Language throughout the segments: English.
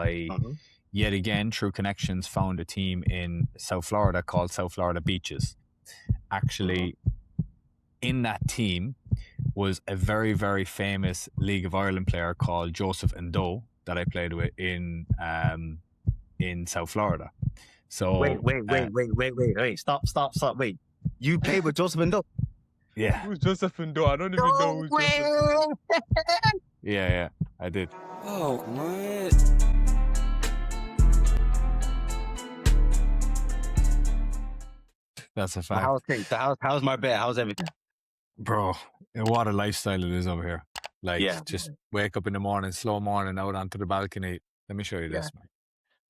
I, yet again, through connections, found a team in South Florida called South Florida Beaches. Actually, in that team was a very, very famous League of Ireland player called Joseph Ndo that I played with in South Florida. So wait. Stop. Wait. You played with Joseph Ndo? Yeah. Who's Joseph Ndo? I don't even know who's Joseph. Yeah, I did. Oh, man. That's a fact. How's Marbella? How's everything? Bro, what a lifestyle it is over here. Like, just wake up in the morning, slow morning, out onto the balcony. Let me show you this, man.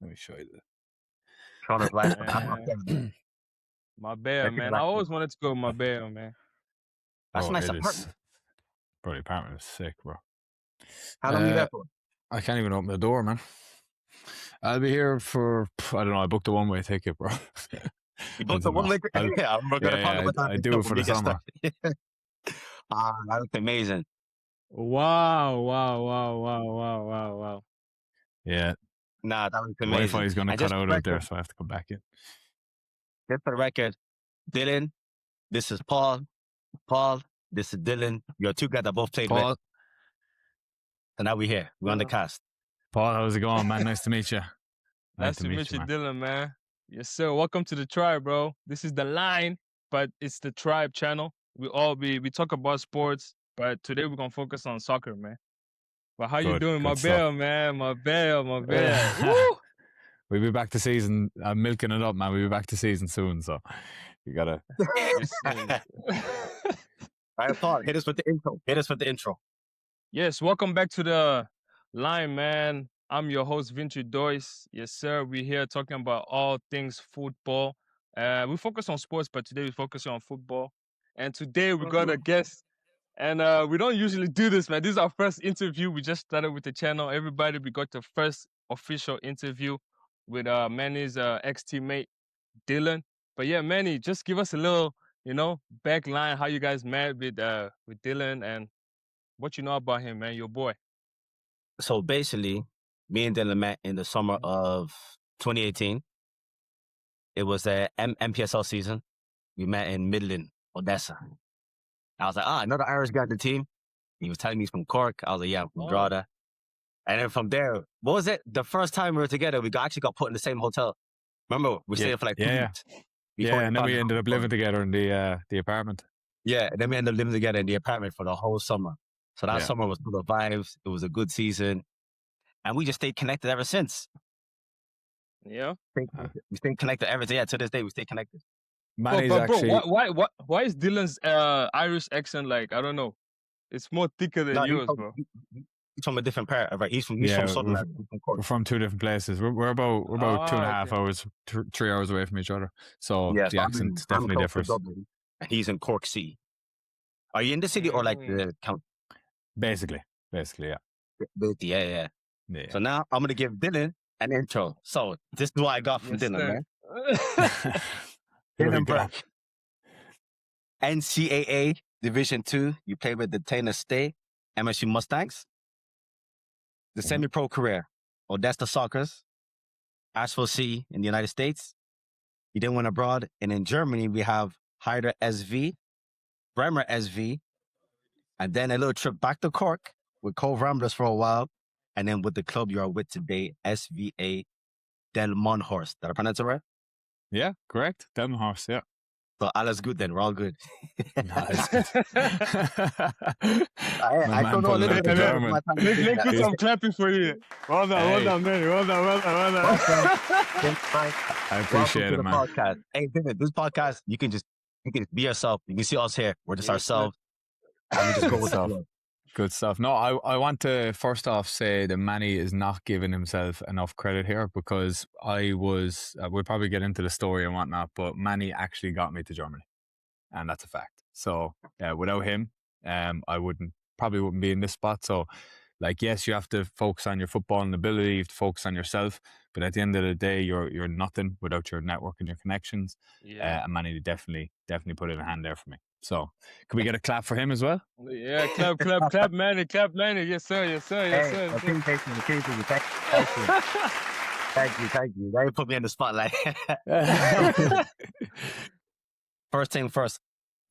Let me show you this. Marbella, man. I always wanted to go to Marbella, man. That's a nice apartment. Bro, the apartment is sick, bro. How long are you there for? I can't even open the door, man. I'll be here for, I don't know, I booked a one-way ticket, bro. You booked a one-way ticket? Yeah, I do it for the summer. That's amazing. Wow. Yeah. Nah, that was amazing. Wi-Fi is going to cut out there, so I have to come back in. Just for the record, Dylan, this is Paul. Paul, this is Dylan. You're two guys that both played with. So now we're here. We're on the cast. Paul, how's it going, man? Nice to meet you. Nice to meet you, Dylan, man. Yes, sir. Welcome to the tribe, bro. This is the line, but it's the tribe channel. We talk about sports, but today we're gonna focus on soccer, man. But how you doing, Marbella, man? Marbella. Woo! We'll be back to season. I'm milking it up, man. We'll be back to season soon, so you gotta. All right, Paul, hit us with the intro. Yes, welcome back to the line, man. I'm your host, Vinci Doyce. Yes, sir. We're here talking about all things football. We focus on sports, but today we focus on football. And today we got a guest. And we don't usually do this, man. This is our first interview. We just started with the channel. Everybody, we got the first official interview with Manny's ex-teammate, Dylan. But yeah, Manny, just give us a little, back line, how you guys met with Dylan and what you know about him, man, your boy. So basically, me and Dylan met in the summer of 2018. It was the MPSL season. We met in Midland, Odessa. I was like, another Irish guy on the team. He was telling me he's from Cork. I was like, yeah, I'm from Drogheda. And then from there, what was it? The first time we were together, we actually got put in the same hotel. Remember, we stayed for like 2 weeks. Yeah, and then we ended up living together in the apartment. Yeah, and then we ended up living together in the apartment for the whole summer. So that summer was full of vibes. It was a good season. And we just stayed connected ever since. Yeah. We stayed connected ever since. Yeah, to this day, we stay connected. Manny's actually... why is Dylan's Irish accent like, I don't know, it's more thicker than yours, bro? He's from a different part, right? He's from Southern Ireland. We're from two different places. We're about 2.5 hours, 3 hours away from each other. So the accent definitely differs. And he's in Cork City. Are you in the city or like the county? Basically, yeah. Yeah. So now I'm going to give Dylan an intro. So this is what I got from Dylan, man. Dylan Burke. NCAA Division 2. You played with the Tennessee State, MSU Mustangs. The semi-pro career, Odessa Sockers, Asheville C in the United States. You then went abroad. And in Germany, we have Heider SV, Bremer SV, and then a little trip back to Cork with Cove Ramblers for a while. And then with the club you are with today, SVA Delmonhorst. Did I pronounce it right? Yeah, correct. Delmonhorst, yeah. So alles good then. We're all good. Nice. I don't know a little bit German. Let's do some clapping for you. Well done, man. Well done. I appreciate it, man. Podcast. Hey, this podcast, you can just be yourself. You can see us here. We're just ourselves. And we just go with that. Good stuff. No, I want to first off say that Manny is not giving himself enough credit here because we'll probably get into the story and whatnot, but Manny actually got me to Germany, and that's a fact. So without him, I probably wouldn't be in this spot. So like, yes, you have to focus on your footballing ability, you have to focus on yourself, but at the end of the day, you're nothing without your network and your connections. And Manny definitely put in a hand there for me. So can we get a clap for him as well? Yeah, clap, Manny, clap, Manny. Yes, sir, yes, sir, yes, Hey, sir. appreciate you. Thank you. Now you put me in the spotlight. First thing first,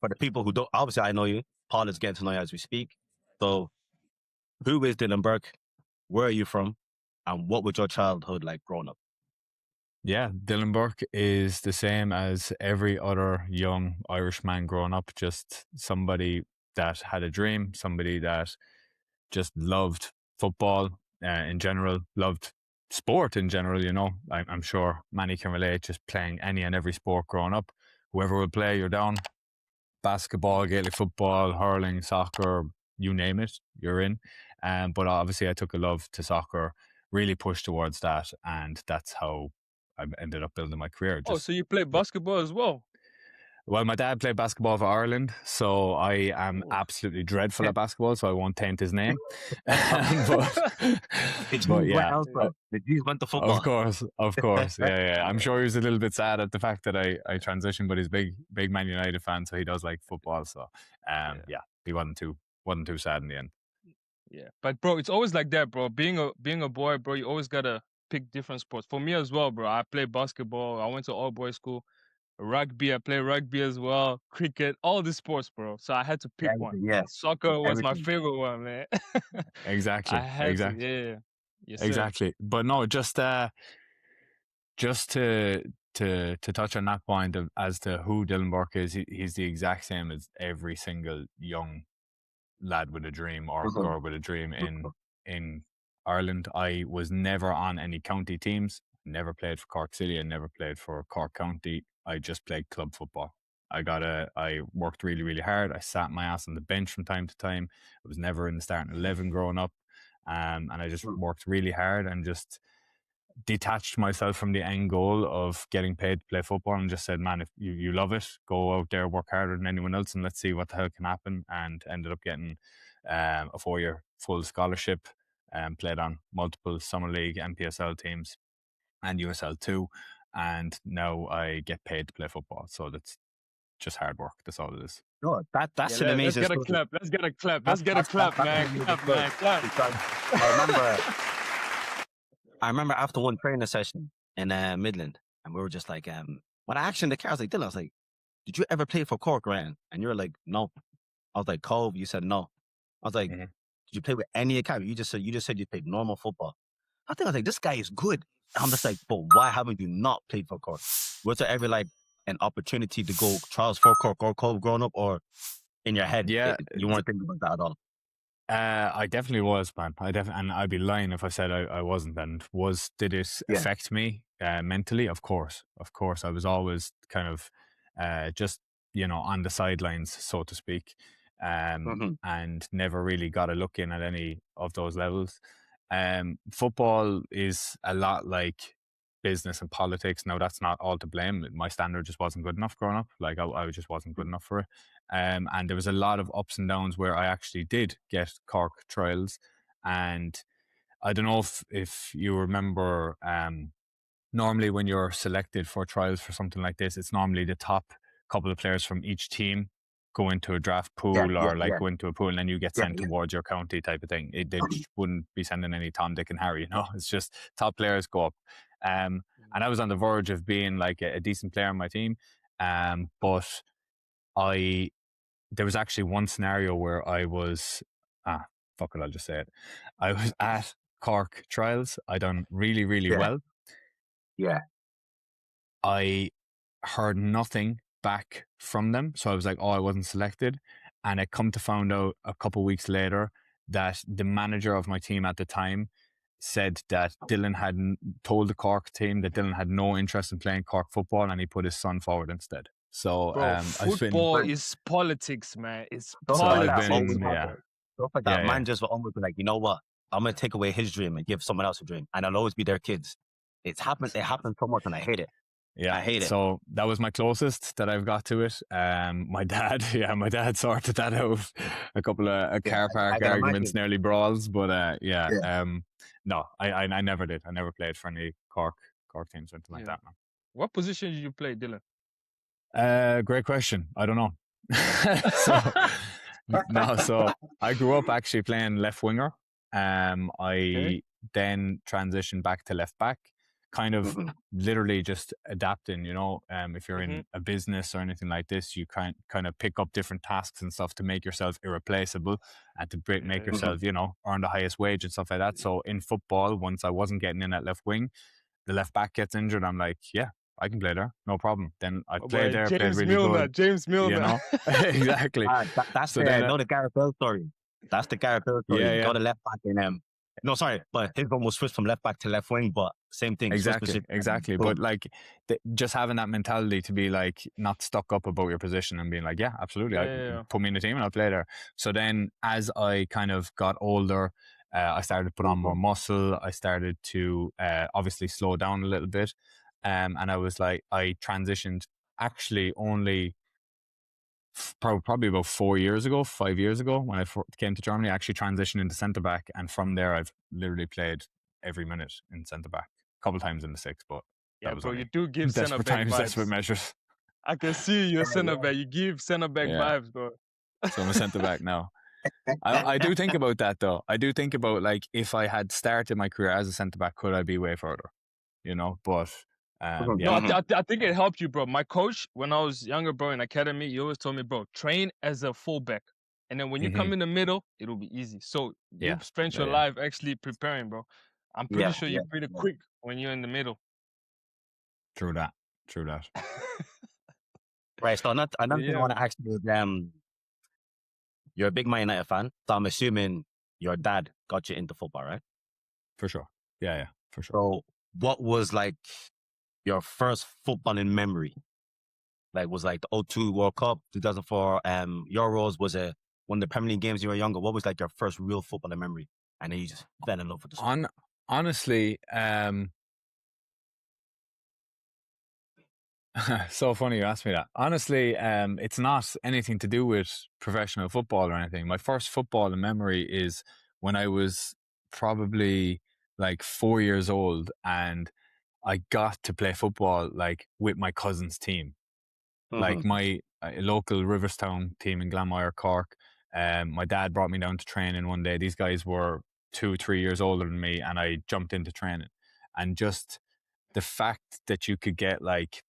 for the people who don't, obviously I know you. Paul is getting to know you as we speak. So, who is Dylan Burke? Where are you from? And what was your childhood like growing up? Yeah, Dylan Burke is the same as every other young Irish man growing up, just somebody that had a dream, somebody that just loved football in general, loved sport in general, you know. I'm sure many can relate, just playing any and every sport growing up. Whoever will play, you're down. Basketball, Gaelic football, hurling, soccer, you name it, you're in. But obviously I took a love to soccer, really pushed towards that, and that's how I ended up building my career. Oh, so you play basketball as well? Well, my dad played basketball for Ireland, so I am absolutely dreadful at basketball, so I won't taint his name. But yeah, the G's went to football. Of course. Yeah. I'm sure he was a little bit sad at the fact that I transitioned, but he's big Man United fan, so he does like football. So yeah, he wasn't too sad in the end. Yeah, but bro, it's always like that, bro. Being a boy, bro, you always gotta pick different sports. For me as well, bro. I play basketball. I went to all boys school. Rugby, I play rugby as well. Cricket, all the sports, bro. So I had to pick one. Yeah. Soccer was my favorite one, man. Exactly. I had to, yeah. Yes, exactly. But no, just to touch on that point as to who Dylan Burke is, he's the exact same as every single young lad with a dream or girl with a dream in Ireland. I was never on any county teams, never played for Cork City and never played for Cork County. I just played club football. I worked really, really hard. I sat my ass on the bench from time to time. I was never in the starting 11 growing up. And I just worked really hard and just detached myself from the end goal of getting paid to play football and just said, man, if you love it, go out there, work harder than anyone else, and let's see what the hell can happen. And ended up getting a 4-year full scholarship and played on multiple Summer League, MPSL teams and USL 2. And now I get paid to play football. So that's just hard work. That's all it is. No, that's an amazing Let's get a clap. Let's get a clap. Let's get a clap, man. Clap, man. Clap. I remember after one training session in Midland, and we were just like, when I asked in the car, I was like, Dylan, I was like, did you ever play for Cork, Ryan? And you were like, no. I was like, Cove, you said no. I was like, did you play with any academy? You just said you played normal football. I was like, this guy is good. And I'm just like, but why haven't you not played for Cork? Was there ever like an opportunity to go trials for Cork or Cove growing up, or in your head, you weren't thinking about that at all? I definitely was, man. And I'd be lying if I said I wasn't. And did it affect me mentally? Of course. I was always kind of just, on the sidelines, so to speak, and never really got a look in at any of those levels. Football is a lot like business and politics. Now, that's not all to blame. My standard just wasn't good enough growing up. Like I just wasn't good enough for it. And there was a lot of ups and downs where I actually did get Cork trials. And I don't know if you remember, normally when you're selected for trials for something like this, it's normally the top couple of players from each team go into a draft pool go into a pool, and then you get sent towards your county type of thing. They wouldn't be sending any Tom, Dick and Harry, it's just top players go up. And I was on the verge of being like a decent player on my team. But there was actually one scenario where I was, fuck it, I'll just say it. I was at Cork trials. I done really, really well. Yeah. I heard nothing back from them. So I was like, I wasn't selected. And I come to find out a couple of weeks later that the manager of my team at the time said that Dylan had told the Cork team that Dylan had no interest in playing Cork football, and he put his son forward instead. So football is politics, man. It's politics. Stuff like that. Man just will almost be like, you know what? I'm going to take away his dream and give someone else a dream. And I'll always be their kids. It happens so much, and I hate it. Yeah, I hate it. So that was my closest that I've got to it. My dad sorted that out. A couple of car park arguments, nearly brawls, but no, I never did. I never played for any Cork teams or anything like that. Man. What position did you play, Dylan? Great question. I don't know. So no, so I grew up actually playing left winger. Okay. I then transitioned back to left back, kind of Mhm. literally just adapting. If you're Mhm. in a business or anything like this, you kind of pick up different tasks and stuff to make yourself irreplaceable and to make Yeah. yourself, earn the highest wage and stuff like that. So in football, once I wasn't getting in at left wing, the left back gets injured. I'm like, yeah, I can play there, no problem. Then I Oh played boy, there, played James really Milner. good, James Milner. exactly. That's So then, the Gareth Bale story. That's the Gareth Bale story. yeah, He yeah. got a left back in no, sorry, but his one was switched from left back to left wing, but same thing. Switch position, Exactly. boom. But like, just having that mentality to be like not stuck up about your position and being like, yeah, absolutely, Yeah. put me in the team and I'll play there. So then, as I kind of got older, I started to put on more muscle. I started to obviously slow down a little bit, and I was like, I transitioned actually only probably about 5 years ago when I came to Germany. I actually transitioned into centre back, and from there I've literally played every minute in centre back. A couple times in the six, but Yeah, that was bro, you only do give center desperate back times, desperate vibes. measures. I can see you're center back. You give center back Yeah, vibes, bro. so I'm a centre back now. I do think about that though. I do think about like if I had started my career as a centre back, could I be way further? But No, yeah, I think it helped you, bro. My coach, when I was younger, bro, in academy, he always told me, bro, train as a fullback. And then when you come in the middle, it'll be easy. So you yeah, spent your yeah. life actually preparing, bro. I'm pretty sure you're pretty quick when you're in the middle. True that. True that. Right. So another thing I Yeah. want to ask you is, you're a big Man United fan, so I'm assuming your dad got you into football, right? For sure. Yeah, for sure. So what was like your first footballing memory? Like was like the '02 World Cup, 2004 Euros, was it one of the Premier League games when you were younger? What was like your first real footballing memory? And then you just fell in love with the sport. Honestly, so funny you asked me that. Honestly, it's not anything to do with professional football or anything. My first football memory is when I was probably like 4 years old, and I got to play football like with my cousin's team, like my local Riverstown team in Glanmire, Cork. My dad brought me down to training one day. These guys were 2-3 years older than me, and I jumped into training. And just the fact that you could get like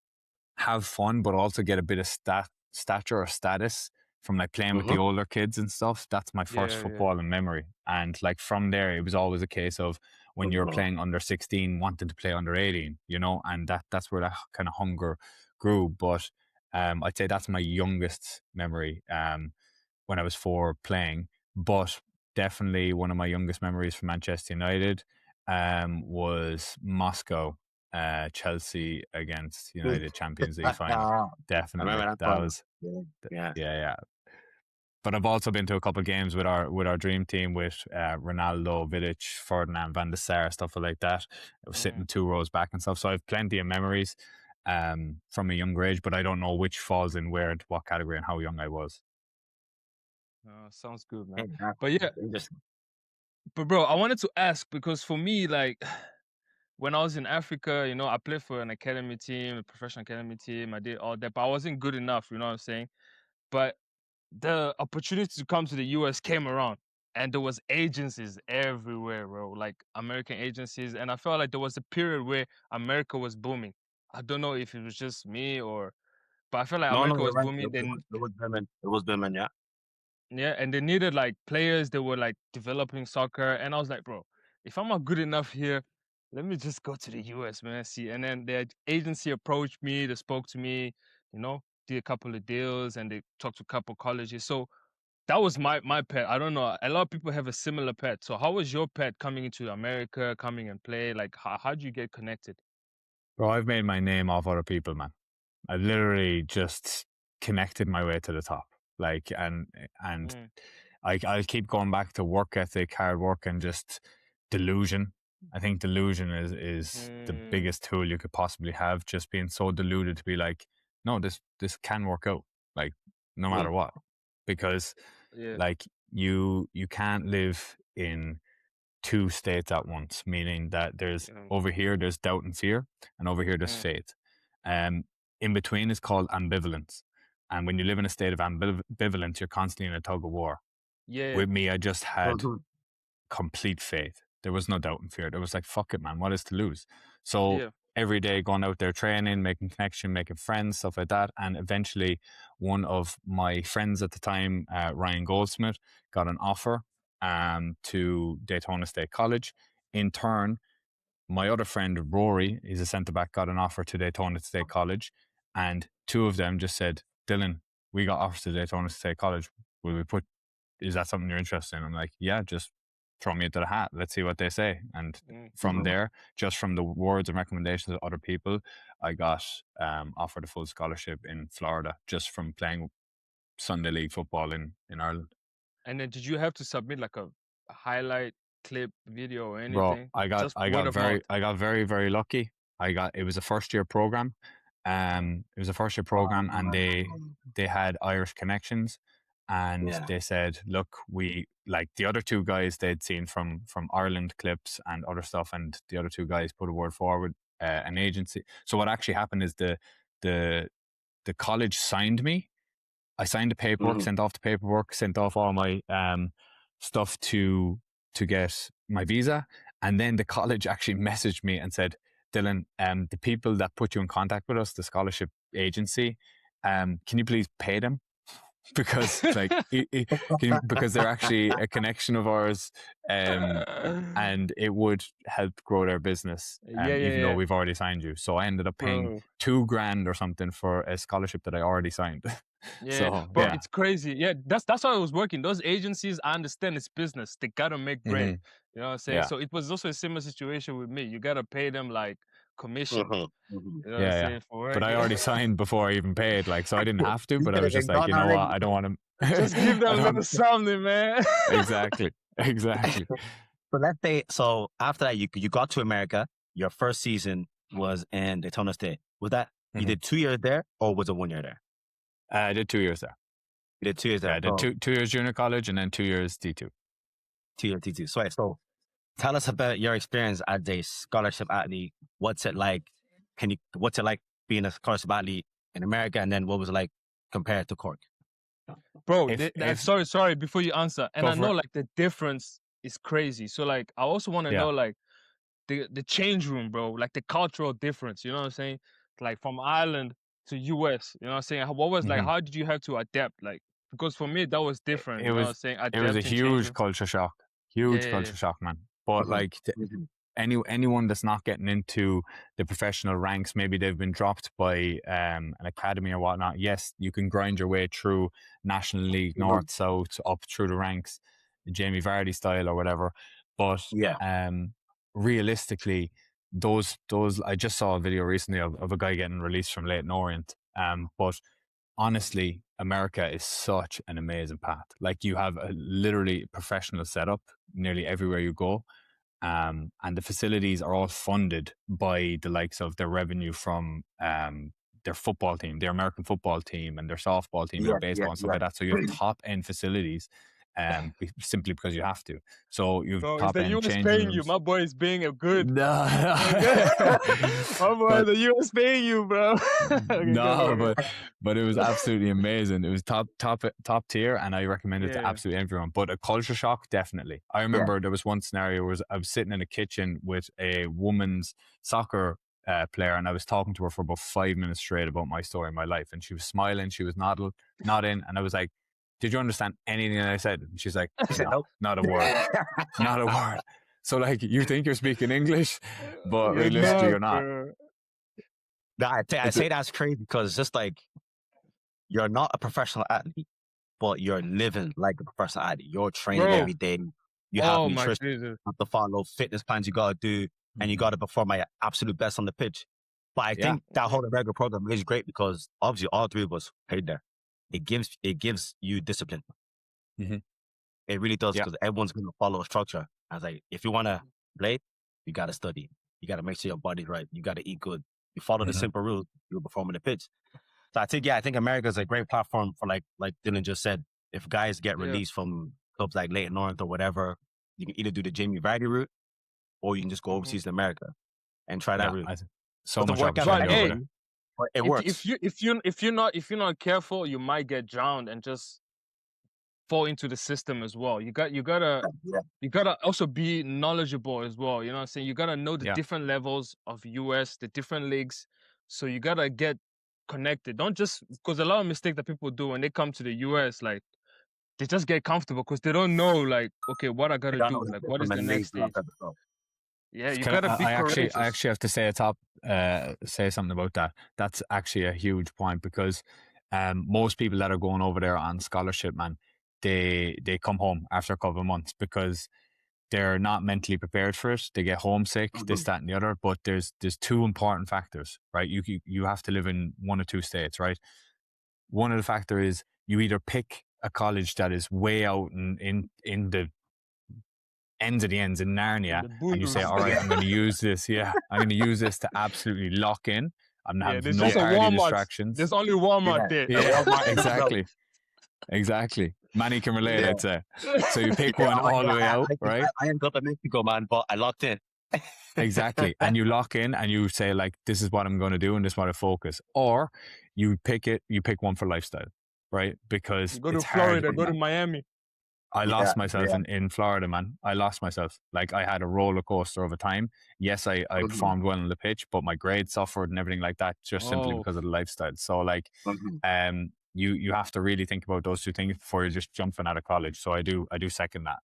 have fun, but also get a bit of stature or status from like playing with the older kids and stuff. That's my first football in memory. And like from there, it was always a case of when you're playing under 16, wanting to play under 18, and that's where that kind of hunger grew. But I'd say that's my youngest memory when I was 4 playing. But definitely one of my youngest memories from Manchester United was Moscow, Chelsea against United Champions League final. I Definitely, remember that that one. was Yeah. yeah. But I've also been to a couple of games with our dream team with Ronaldo, Vidic, Ferdinand, Van der Sar, stuff like that. I was sitting 2 rows back and stuff. So I have plenty of memories from a younger age, but I don't know which falls in where and what category and how young I was. Sounds good, man. Exactly. But yeah, but bro, I wanted to ask because for me, like when I was in Africa, I played for an academy team, a professional academy team. I did all that, but I wasn't good enough. You know what I'm saying? But the opportunity to come to the US came around, and there was agencies everywhere, bro, like American agencies. And I felt like there was a period where America was booming. I don't know if it was just me but I felt like No, America you're was right. booming. Then It was Birmingham. It was Birmingham, yeah. yeah, and they needed like players that were like developing soccer. And I was like, bro, if I'm not good enough here, let me just go to the US, man. See, and then the agency approached me, they spoke to me, did a couple of deals, and they talked to a couple colleges. So that was my pet. I don't know. A lot of people have a similar pet. So how was your pet coming into America, coming and play? Like how'd you get connected? Bro, I've made my name off other people, man. I literally just connected my way to the top. Like, and I'll keep going back to work ethic, hard work, and just delusion. I think delusion is the biggest tool you could possibly have. Just being so deluded to be like, no, this can work out, like no matter what, because like you can't live in 2 states at once, meaning that there's over here there's doubt and fear, and over here there's faith. In between is called ambivalence, And when you live in a state of ambivalence, you're constantly in a tug of war. Yeah. With me, I just had complete faith. There was no doubt and fear. There was like, fuck it, man. What is to lose? So every day going out there training, making connection, making friends, stuff like that. And eventually one of my friends at the time, Ryan Goldsmith, got an offer to Daytona State College. In turn, my other friend, Rory, he's a centre-back, got an offer to Daytona State College. And two of them just said, Dylan, we got offers to Daytona State College. Is that something you're interested in? I'm like, yeah, just throw me into the hat. Let's see what they say. And from there, just from the words and recommendations of other people, I got offered a full scholarship in Florida just from playing Sunday League football in Ireland. And then did you have to submit like a highlight clip video or anything? Bro, I got very, very lucky. It was a first year program. And they had Irish connections. And they said, look, we like the other two guys they'd seen from Ireland clips and other stuff, and the other two guys put a word forward, an agency. So what actually happened is the college signed me. I signed the paperwork, sent off the paperwork, sent off all my stuff to get my visa, and then the college actually messaged me and said, Dylan, the people that put you in contact with us, the scholarship agency, can you please pay them? Because like because they're actually a connection of ours, and it would help grow their business, even though we've already signed you. So I ended up paying $2,000 or something for a scholarship that I already signed. But it's crazy. That's how it was working. Those agencies, I understand it's business, they gotta make bread. You know what I'm saying? So it was also a similar situation with me. You gotta pay them like commission. You know what I'm saying? But I already signed before I even paid, like, so I didn't have to, but I was just like, you know what, I don't want to just give them a little something, man. Exactly. So let's say, so after that, you got to America. Your first season was in Daytona State. Was that you did 2 years there, or was it 1 year there? I did 2 years there. You did 2 years there. I did 2 years junior college and then 2 years D2. 2 years D2. So tell us about your experience as a scholarship athlete. What's it like? What's it like being a scholarship athlete in America, and then what was it like compared to Cork? Bro, sorry, before you answer, and I know like the difference is crazy. So like, I also want to know like the change room, bro, like the cultural difference. You know what I'm saying? Like from Ireland to US. You know what I'm saying? What was like? How did you have to adapt? Like, because for me that was different. You know what I'm saying? It was a huge culture shock. Culture shock, man. But like anyone that's not getting into the professional ranks, maybe they've been dropped by an academy or whatnot. Yes, you can grind your way through National League, North, South, up through the ranks, Jamie Vardy style or whatever. But realistically, those I just saw a video recently of a guy getting released from Leyton Orient. But honestly, America is such an amazing path. Like, you have a literally professional setup nearly everywhere you go. And the facilities are all funded by the likes of their revenue from their football team, their American football team, and their softball team, and baseball and stuff like that. So you have top end facilities, simply because you have to. So you've top end US change paying rooms. you. My boy is being a good. No, my boy, the US paying you, bro. but it was absolutely amazing. It was top tier, and I recommend it to absolutely everyone. But a culture shock, definitely. I remember there was one scenario where I was sitting in a kitchen with a woman's soccer player, and I was talking to her for about 5 minutes straight about my story in my life, and she was smiling, she was nodding, and I was like, did you understand anything that I said? And she's like, no, not a word. Not a word. So like, you think you're speaking English, but realistically you're not. I say that's crazy because it's just like, you're not a professional athlete, but you're living like a professional athlete. You're training every day. You have nutrition, you have to follow fitness plans you got to do, and you got to perform my absolute best on the pitch. But I think that whole regular program is great because obviously all three of us played there. It gives you discipline. It really does, because everyone's going to follow a structure. I was like, if you want to play, you got to study. You got to make sure your body's right. You got to eat good. You follow the simple rules, you'll perform on the pitch. So I think America is a great platform for like Dylan just said. If guys get released from clubs like Leyton Orient or whatever, you can either do the Jamie Vardy route, or you can just go overseas to America and try that route. So much opportunity over there. But it works. If you're not careful, you might get drowned and just fall into the system as well. You gotta also be knowledgeable as well. You know what I'm saying? You gotta know the different levels of US, the different leagues. So you gotta get connected. Don't just because a lot of mistakes that people do when they come to the US, like they just get comfortable because they don't know, like, okay, what I gotta do, like what is the next stage? Yeah, you gotta be courageous. I actually have to say something about that. That's actually a huge point because most people that are going over there on scholarship, man, they come home after a couple of months because they're not mentally prepared for it. They get homesick, this, that, and the other. But there's two important factors, right? You have to live in one or two states, right? One of the factors is you either pick a college that is way out in the ends of the ends in Narnia, and you say, all right, I'm going to use this. Yeah, I'm going to use this to absolutely lock in. I'm going to have there's no just a party Walmart. distractions. There's only Walmart there. Yeah, exactly. Manny can relate, I'd say. So you pick one all the way out, right? I ain't got to Mexico, man, but I locked in. Exactly. And you lock in and you say, like, this is what I'm going to do and this is what I focus. Or you pick one for lifestyle, right? Because you go to it's Florida, hard. go to Miami. I lost myself in Florida, man. I lost myself. Like, I had a roller coaster of a time. Yes, I performed well on the pitch, but my grades suffered and everything like that just simply because of the lifestyle. So, like, you have to really think about those two things before you're just jumping out of college. So I do second that.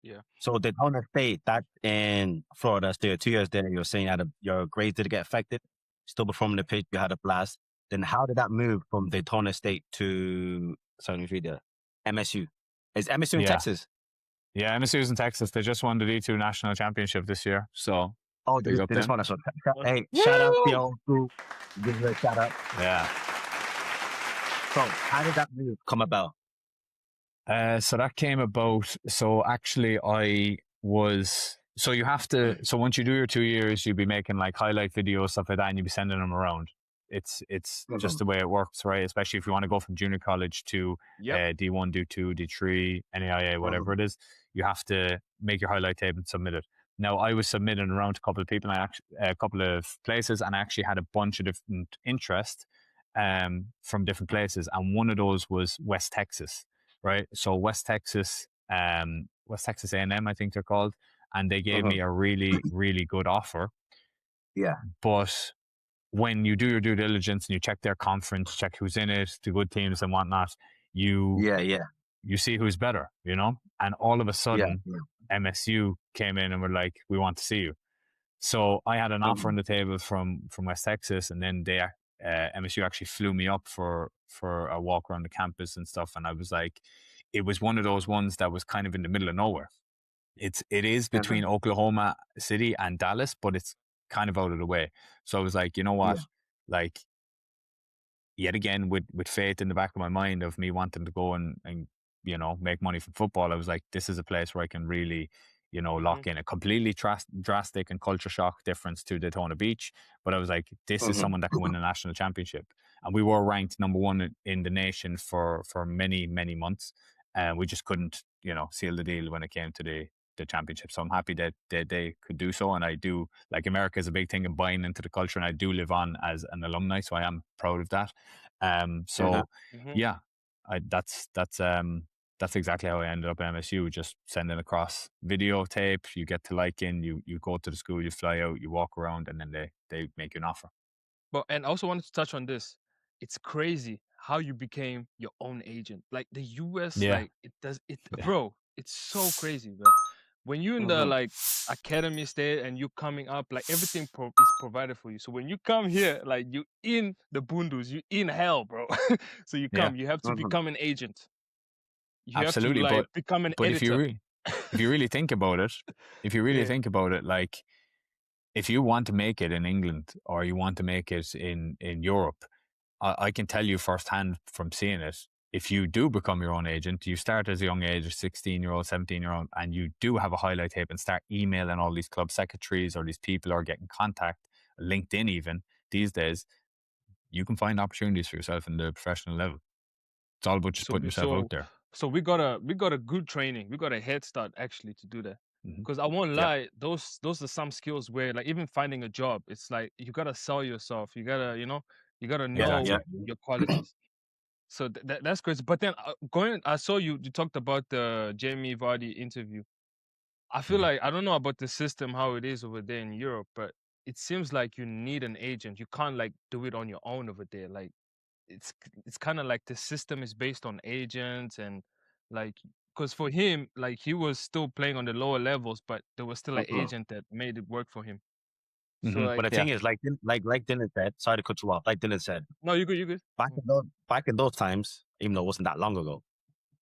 Yeah. So Daytona State, that in Florida, still 2 years there, you're saying your grades didn't get affected, still performing the pitch, you had a blast. Then how did that move from Daytona State to MSU? Is MSU in Texas? Yeah, MSU's in Texas. They just won the D2 national championship this year. So they just won. Hey, shout out to your group. Give it a shout out. Yeah. So how did that move come about? So that came about. So actually, you have to. So once you do your 2 years, you'll be making like highlight videos, stuff like that, and you'll be sending them around. It's just the way it works, right? Especially if you want to go from junior college to D1, D2, D3, NAIA, whatever it is, you have to make your highlight tape and submit it. Now, I was submitting around to a couple of people, a couple of places, and I actually had a bunch of different interest from different places, and one of those was West Texas, right? So West Texas A&M, I think they're called, and they gave me a really, really good offer. Yeah, but when you do your due diligence and you check their conference, check who's in it, the good teams and whatnot, you see who's better, you know? And all of a sudden, MSU came in and were like, we want to see you. So I had an offer on the table from West Texas, and then MSU actually flew me up for a walk around the campus and stuff. And I was like, it was one of those ones that was kind of in the middle of nowhere. It is between Oklahoma City and Dallas, but it's kind of out of the way. So I was like, you know what? Like, yet again, with faith in the back of my mind of me wanting to go and you know, make money from football, I was like, this is a place where I can really, you know, lock in. A completely drastic and culture shock difference to Daytona Beach. But I was like, this is someone that can win a national championship. And we were ranked number one in the nation for many, many months. And we just couldn't, you know, seal the deal when it came to the championship. So I'm happy that they could do so. And I do, like, America is a big thing in buying into the culture, and I do live on as an alumni. So I am proud of that. That's exactly how I ended up at MSU, just sending across videotape. You get to you go to the school, you fly out, you walk around, and then they make you an offer. But, and I also wanted to touch on this. It's crazy how you became your own agent. Like the US, bro, it's so crazy, bro. When you're in the like academy state and you're coming up, like everything is provided for you. So when you come here, like you in the bundos, you in hell, bro. So you have to become an agent. You Absolutely, have to like become an editor. If you really think about it, think about it, like, if you want to make it in England or you want to make it in Europe, I can tell you firsthand from seeing it, if you do become your own agent, you start as a young age, 16-year-old, 17-year-old, and you do have a highlight tape and start emailing all these club secretaries or these people or getting contact, LinkedIn even, these days, you can find opportunities for yourself in the professional level. It's all about just putting yourself out there. So we got a good training. We got a head start actually to do that. Because I won't Yeah. lie, those are some skills where, like, even finding a job, it's like you gotta sell yourself. You gotta, you gotta know Exactly. your qualities. So that's crazy. But then I saw you talked about the Jamie Vardy interview. I feel Mhm. like I don't know about the system how it is over there in Europe, but it seems like you need an agent. You can't like do it on your own over there. Like it's kind of like the system is based on agents and like because for him like he was still playing on the lower levels, but there was still an Mhm. agent that made it work for him. So Mhm. But like the Yeah. thing is, like Dylan said, sorry to cut you off. Like Dylan said, no, you good. back in those times, even though it wasn't that long ago,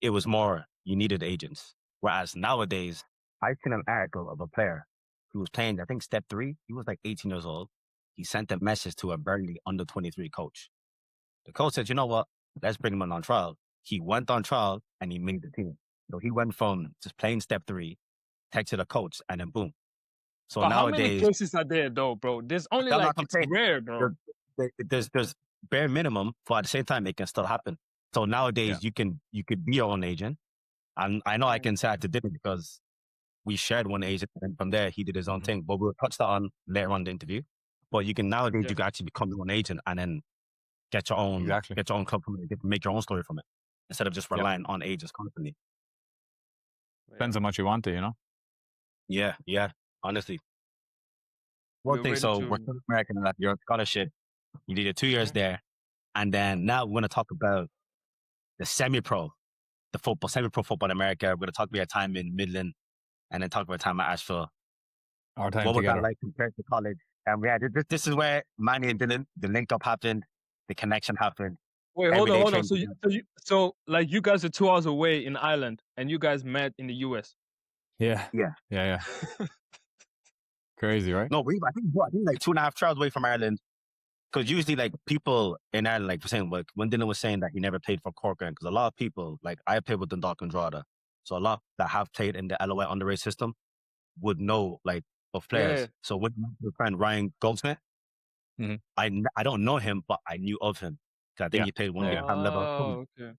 it was more you needed agents. Whereas nowadays, I seen an article of a player who was playing, I think, step 3. He was like 18 years old. He sent a message to a Burnley under 23 coach. The coach said, you know what? Let's bring him on trial. He went on trial and he made the team. So he went from just playing step 3, texted a coach, and then boom. So But how many nowadays, cases are there though, bro? There's only I'm like not it's complaining. rare, bro. There's bare minimum, but at the same time, it can still happen. So Yeah. nowadays, you could be your own agent. And I know I Mm. can say I did it because we shared one agent, and from there he did his own Mhm. thing. But we'll touch that on later on in the interview. But you can nowadays Yeah. you can actually become your own agent and then Exactly. get your own club from it, make your own story from it instead of just Yeah. relying on agents constantly. Yeah. Depends how much you want to. Yeah, yeah. Honestly, one We're thing. ready So we're to. still American and that you're scholarship. You did it 2 years Mhm. there, and then now we're going to talk about the semi-pro, the football, semi-pro football in America. We're going to talk about your time in Midland, and then talk about time at Asheville. Our time What was that together. like compared to college? And yeah, this is where Manny and Dylan, the link up happened, the connection happened. Wait, Every day hold on. training So together. so like you guys are 2 hours away in Ireland, and you guys met in the US. Yeah. Yeah. Yeah. Yeah. Crazy, right? No, I think like 2.5 hours away from Ireland. Because usually, like people in Ireland, like for saying, like when Dylan was saying that he never played for Cork, because a lot of people, like I played with Dundalk and Drogheda, so a lot that have played in the LOI underage system would know like of Yeah. players. So with my friend Ryan Goldsmith, Mhm. I don't know him, but I knew of him because I think Yeah. he played one of Yeah. the Yeah. prime level. Oh, okay.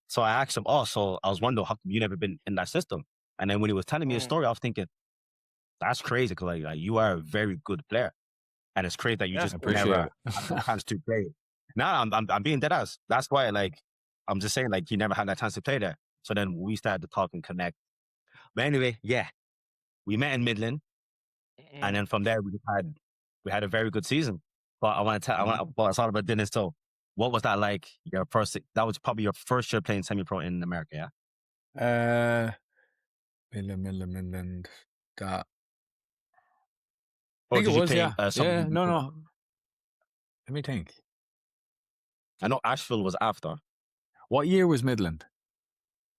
So I asked him, oh, so I was wondering how come you never been in that system? And then when he was telling me his Mm. story, I was thinking, that's crazy because like you are a very good player. And it's crazy that you Yeah. just Appreciate never it. had the chance to play. Now I'm being dead ass. That's why like I'm just saying like he never had that chance to play there. So then we started to talk and connect. But anyway, yeah, we met in Midland, and Mm. then from there we had a very good season. But I want to tell, but it's all about Dennis. So what was that like? That was probably your first year playing semi-pro in America, yeah? Midland. That. I Or think it did you was. play Yeah. something? Yeah. No. No. Let me think. I know Asheville was after. What year was Midland?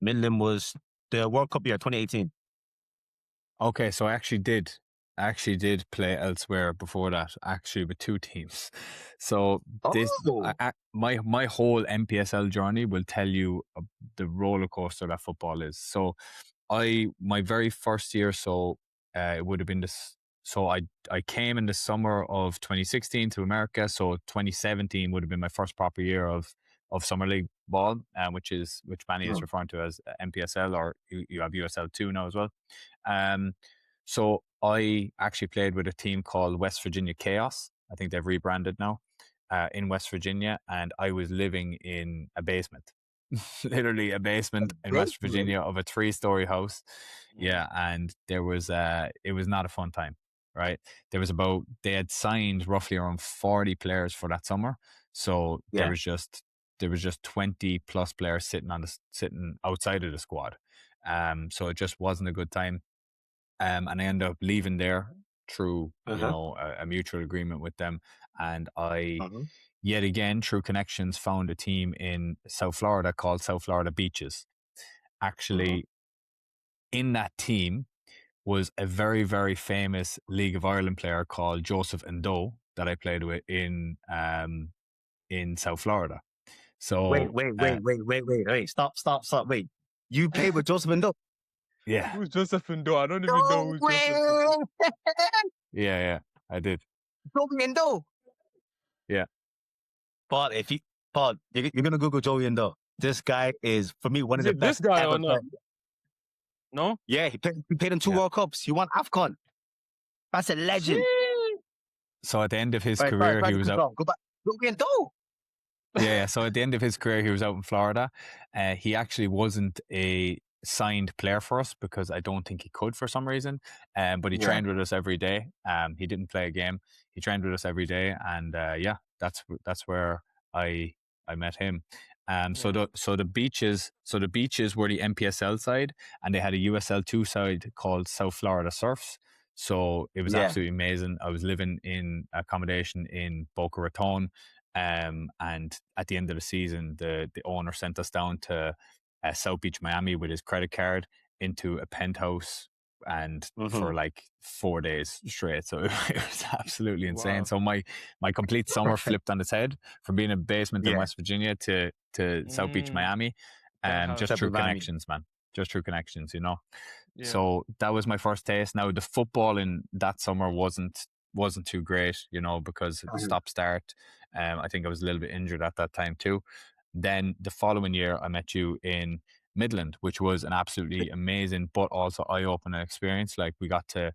Midland was the World Cup year, 2018. Okay, so I actually did play elsewhere before that, actually with 2 teams. So Oh, my whole MPSL journey will tell you the roller coaster that football is. So my very first year, so it would have been this. So I came in the summer of 2016 to America. So 2017 would have been my first proper year of summer league ball, which Manny is referring to as MPSL, or you have USL 2 now as well. So I actually played with a team called West Virginia Chaos. I think they've rebranded now, in West Virginia, and I was living in a basement, literally a basement in West basement. Virginia of a 3-story house. Mm. Yeah, and it was not a fun time, right? They had signed roughly around 40 players for that summer, so Yeah. there was just 20 plus players sitting outside of the squad. So it just wasn't a good time. And I ended up leaving there through, Uh-huh. a mutual agreement with them. And I, Uh-huh. yet again, through connections, found a team in South Florida called South Florida Beaches. Uh-huh. Actually, in that team was a very, very famous League of Ireland player called Joseph Ndo that I played with in South Florida. So, Wait. Stop. Wait. You played with Joseph Ndo? yeah, Who's Joseph Ndo? I don't even know No who's way! Joseph Ndo. yeah, I did. Joey Ndo. Yeah. Paul, you're gonna Google Joey Ndo. This guy is, for me, one Is of the it this best guy or ever not? players. No? Yeah, he played in 2 Yeah. World Cups. He won AFCON. That's a legend. So at the end of his Right, career, he sorry, was out. go back. Go again, do. Yeah. So at the end of his career, he was out in Florida. He actually wasn't a signed player for us because I don't think he could for some reason. But he Yeah. trained with us every day. He didn't play a game. He trained with us every day, and that's where I met him. So the beaches were the MPSL side, and they had a USL2 side called South Florida Surfs. So it was Yeah. absolutely amazing. I was living in accommodation in Boca Raton. And at the end of the season, the owner sent us down to South Beach, Miami, with his credit card into a penthouse, and for like 4 days straight. So it was absolutely insane. Wow. So my complete summer flipped on its head from being in a basement in West Virginia to South Beach, Miami. Just through connections, man. Just through connections, you know. Yeah. So that was my first taste. Now the football in that summer wasn't too great, you know, because of the stop start. I think I was a little bit injured at that time too. Then the following year, I met you in Midland, which was an absolutely amazing but also eye-opening experience. Like we got to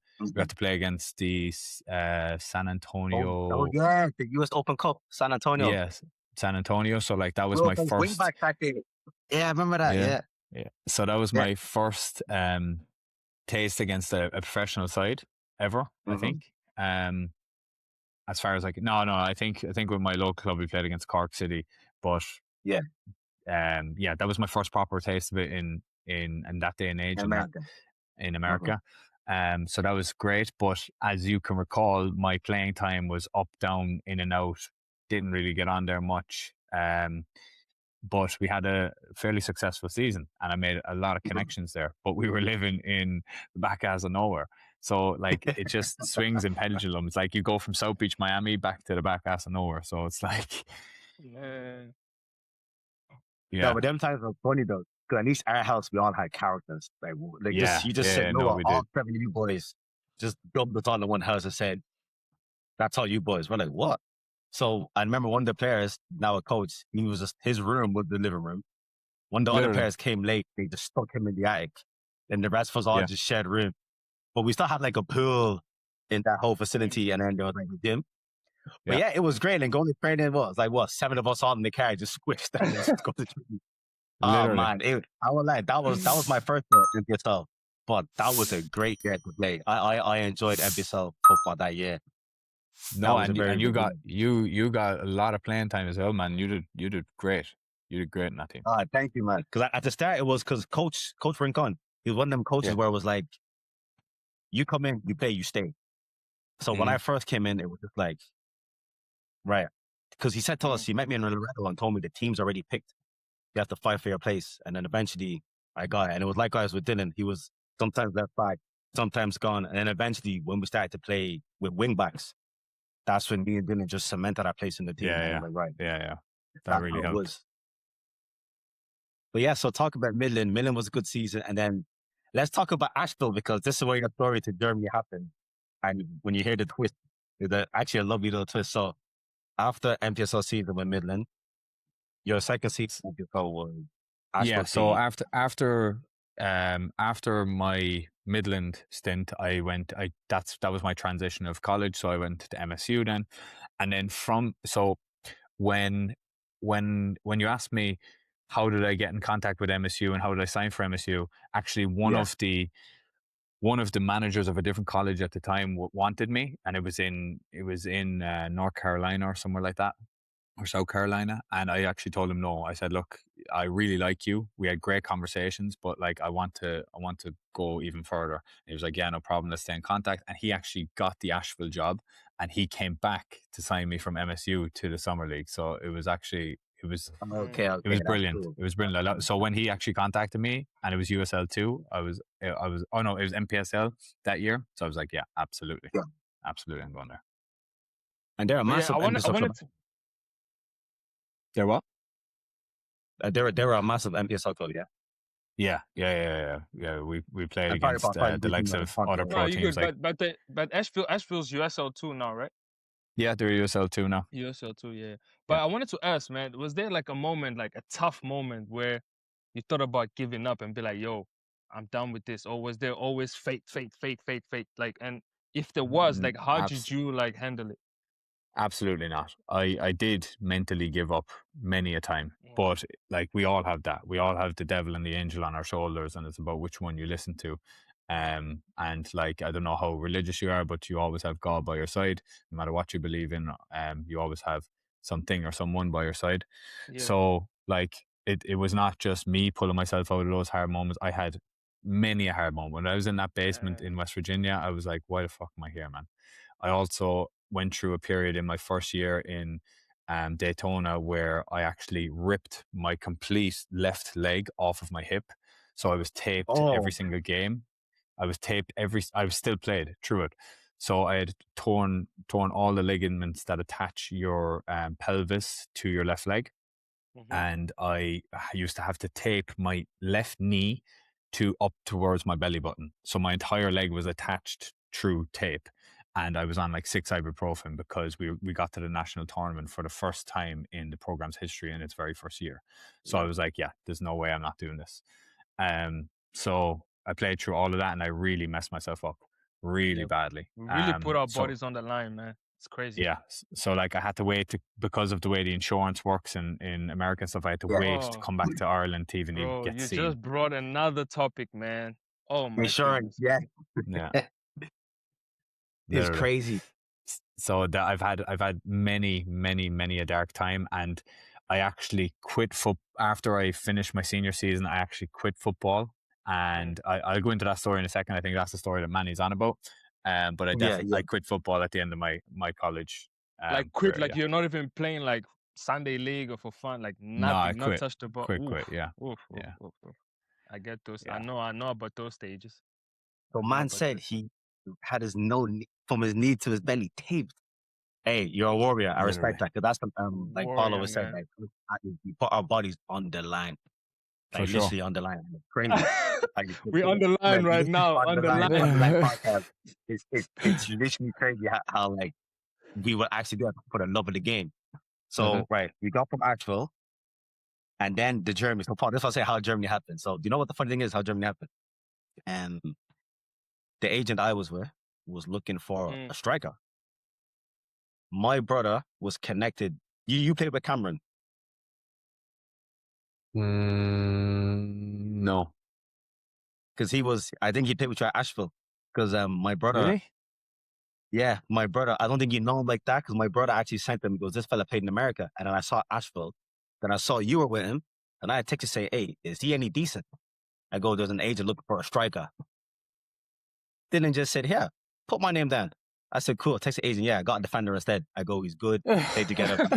play against the San Antonio. Oh yeah, the US Open Cup, San Antonio. Yes, San Antonio. So like that was my first wingback tactic. Yeah, I remember that. Yeah. So that was my first taste against a professional side ever. I think. As far as I think with my local club we played against Cork City, but that was my first proper taste of it in that day and age in America. So that was great. But as you can recall, my playing time was up, down, in and out. Didn't really get on there much. But we had a fairly successful season, and I made a lot of connections there. But we were living in the back ass of nowhere. So like it just swings in pendulums. Like you go from South Beach, Miami, back to the back ass of nowhere. So it's like, yeah. No, but them times were funny though. Because at least our house, we all had characters. You just said, no, all 7 of you boys just dumped us all in one house and said, that's all you boys. We're like, what? So I remember one of the players, now a coach, his room was the living room. When the other players came late, they just stuck him in the attic. And the rest of us all just shared room. But we still had like a pool in that whole facility, and then there was like a gym. But it was great. And going to training was like, 7 of us all in the car just squished and just go to training. Oh man, I was like, that was my first NPSL. But that was a great year to play. I enjoyed NPSL football that year. No, and you got a lot of playing time as well, man. You did great. You did great in that team. Thank you, man. Because at the start it was because Coach Rincon, he was one of them coaches where it was like, you come in, you play, you stay. So when I first came in, it was just like, right, because he said to us, he met me in Loretto and told me the team's already picked. You have to fight for your place, and then eventually I got it. And it was likewise with Dylan. He was sometimes left back, sometimes gone, and then eventually when we started to play with wing backs, that's when me and Dylan just cemented our place in the team. That really helped. But yeah, so talk about Midland. Midland was a good season, and then let's talk about Asheville, because this is where your story to Germany happened. And when you hear the twist, it's actually a lovely little twist. So after MPSL season with Midland, your second season was Asheville. So after my Midland stint, that was my transition of college. So I went to MSU then, and then when you asked me how did I get in contact with MSU and how did I sign for MSU, actually one of the managers of a different college at the time wanted me, and it was in North Carolina or somewhere like that, or South Carolina. And I actually told him no. I said, look, I really like you. We had great conversations, but like I want to go even further. And he was like, yeah, no problem. Let's stay in contact. And he actually got the Asheville job, and he came back to sign me from MSU to the summer league. So it was brilliant. It was brilliant. It was brilliant. So when he actually contacted me, and it was USL2, it was MPSL that year. So I was like, yeah, absolutely, absolutely, I'm going there. And they're a massive MPSL club. They're what? They were a massive MPSL club, yeah. We played against the likes of other pro teams. But Asheville's USL2 now, right? Yeah, they're USL2 now. USL2, yeah. But I wanted to ask, man, was there like a moment, like a tough moment, where you thought about giving up and be like, yo, I'm done with this? Or was there always fate? Like, and if there was, like, how did you like handle it? Absolutely not. I did mentally give up many a time, Mm. but like we all have that. We all have the devil and the angel on our shoulders, and it's about which one you listen to. And like I don't know how religious you are, but you always have God by your side, no matter what you believe in. You always have something or someone by your side. Yeah. So like it was not just me pulling myself out of those hard moments. I had many a hard moment. When I was in that basement in West Virginia, I was like, why the fuck am I here, man? I also went through a period in my first year in Daytona where I actually ripped my complete left leg off of my hip. So I was taped every single game. I was still played through it. So I had torn all the ligaments that attach your pelvis to your left leg. Mm-hmm. And I used to have to tape my left knee to up towards my belly button. So my entire leg was attached through tape. And I was on like 6 ibuprofen because we got to the national tournament for the first time in the program's history in its very first year. So I was like, yeah, there's no way I'm not doing this. So I played through all of that and I really messed myself up really badly. We really put our bodies on the line, man. It's crazy. Yeah. So like I had to wait because of the way the insurance works in America and stuff, I had to wait to come back to Ireland to even Bro, get you seen. just brought another topic, man. Oh my Insurance, goodness. Yeah. It's crazy. So that I've had many a dark time, and I actually quit after I finished my senior season. I actually quit football, and I'll go into that story in a second. I think that's the story that Manny's on about. But I quit football at the end of my college. Like quit, career, like you're not even playing like Sunday league or for fun, like nothing, No, I not quit. touch the ball. Quit, yeah. Oof. I get those. I know about those stages. So man said he had his from his knee to his belly taped. Hey, you're a warrior. I respect that, because that's like Paulo was said, like we put our bodies on the line, like literally on the line. Crazy. We on the line right now. On the line. Podcast. It's literally crazy how like we would actually do it for the love of the game. So we got from Asheville, and then the Germany. So Paul, this is what I say how Germany happened. So do you know what the funny thing is? How Germany happened? The agent I was with was looking for a striker. My brother was connected. You played with Cameron? No. Because I think he played with you at Asheville. Because my brother. Really? Yeah, my brother. I don't think you know him like that, because my brother actually sent him. He goes, this fella played in America. And then I saw Asheville. Then I saw you were with him. And I had texted to say, hey, is he any decent? I go, there's an agent looking for a striker. Then just said, yeah, put my name down. I said, cool. Text the agent. Yeah, I got a defender instead. I go, he's good. Stay together.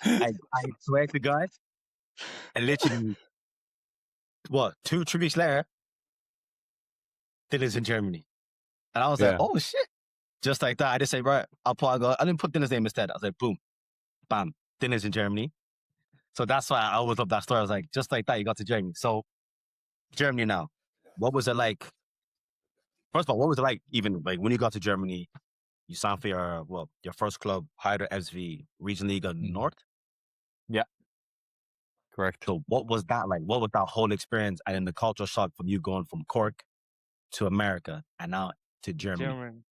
I swear to God. And literally, 2-3 weeks later, Dylan's in Germany. And I was like, oh shit. Just like that. I just say, right, I didn't put Dylan's name instead. I was like, boom, bam, Dylan's in Germany. So that's why I always love that story. I was like, just like that, you got to Germany. So Germany now, what was it like? First of all, what was it like even like when you got to Germany, you signed for your first club, Heider SV, Regionalliga North? Yeah. Correct. So what was that like? What was that whole experience? And then the cultural shock from you going from Cork to America and now to Germany.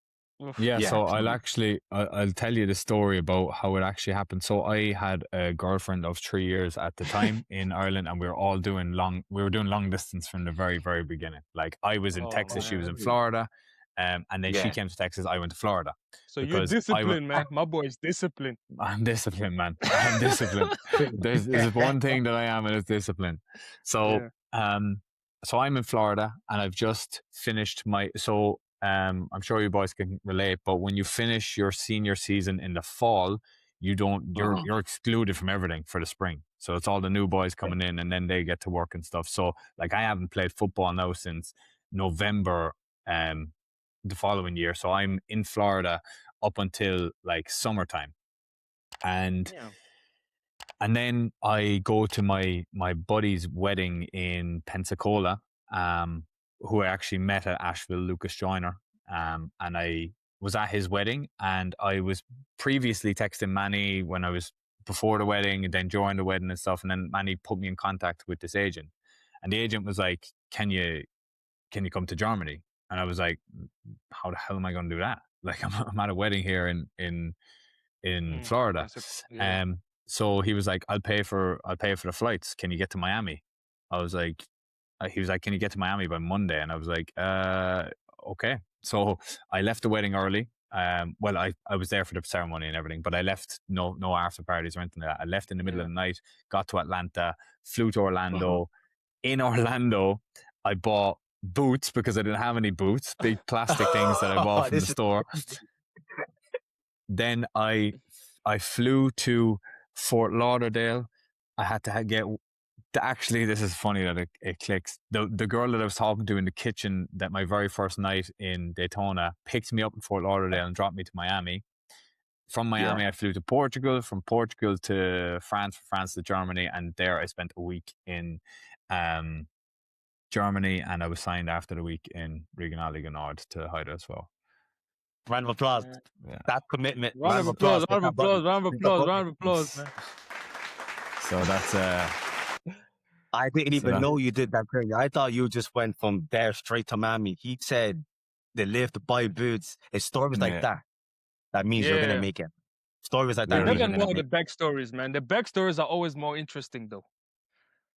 Yeah, so I'll tell you the story about how it actually happened. So I had a girlfriend of 3 years at the time in Ireland, and we were doing long distance from the very, very beginning. Like I was in Texas, she was in Florida, and then she came to Texas, I went to Florida. So you're disciplined, man. My boy is disciplined. I'm disciplined, man. I'm disciplined. There's one thing that I am, and it's discipline. So so I'm in Florida, and I've just finished I'm sure you boys can relate, but when you finish your senior season in the fall, you're excluded from everything for the spring. So it's all the new boys coming in, and then they get to work and stuff. So like I haven't played football now since November the following year. So I'm in Florida up until like summertime. And then I go to my buddy's wedding in Pensacola, who I actually met at Asheville, Lucas Joyner. And I was at his wedding, and I was previously texting Manny before the wedding and then during the wedding and stuff. And then Manny put me in contact with this agent. And the agent was like, can you come to Germany? And I was like, how the hell am I going to do that? Like, I'm at a wedding here in Florida. Yeah. So he was like, I'll pay for the flights. Can you get to Miami? I was like, he was like, can you get to Miami by Monday? And I was like, okay. So I left the wedding early. Well, I was there for the ceremony and everything, but I left no after parties or anything like that. I left in the middle of the night, got to Atlanta, flew to Orlando. In Orlando, I bought boots because I didn't have any boots, big plastic things that I bought from the store. Then I flew to Fort Lauderdale. I had to get. Actually, this is funny that it clicks. The girl that I was talking to in the kitchen that my very first night in Daytona picked me up in Fort Lauderdale and dropped me to Miami. From Miami, I flew to Portugal. From Portugal to France. From France to Germany, and there I spent a week in Germany, and I was signed after the week in Regionalliga Nord to Haida as well. Round of applause. Yeah. That commitment. Round of applause, round of applause, man. So that's I didn't even know you did that thing. I thought you just went from there straight to Miami. He said they live to buy boots. It's stories like that. That means you're gonna make it. Stories like that. You means never you're know gonna the backstories, man. The backstories are always more interesting, though.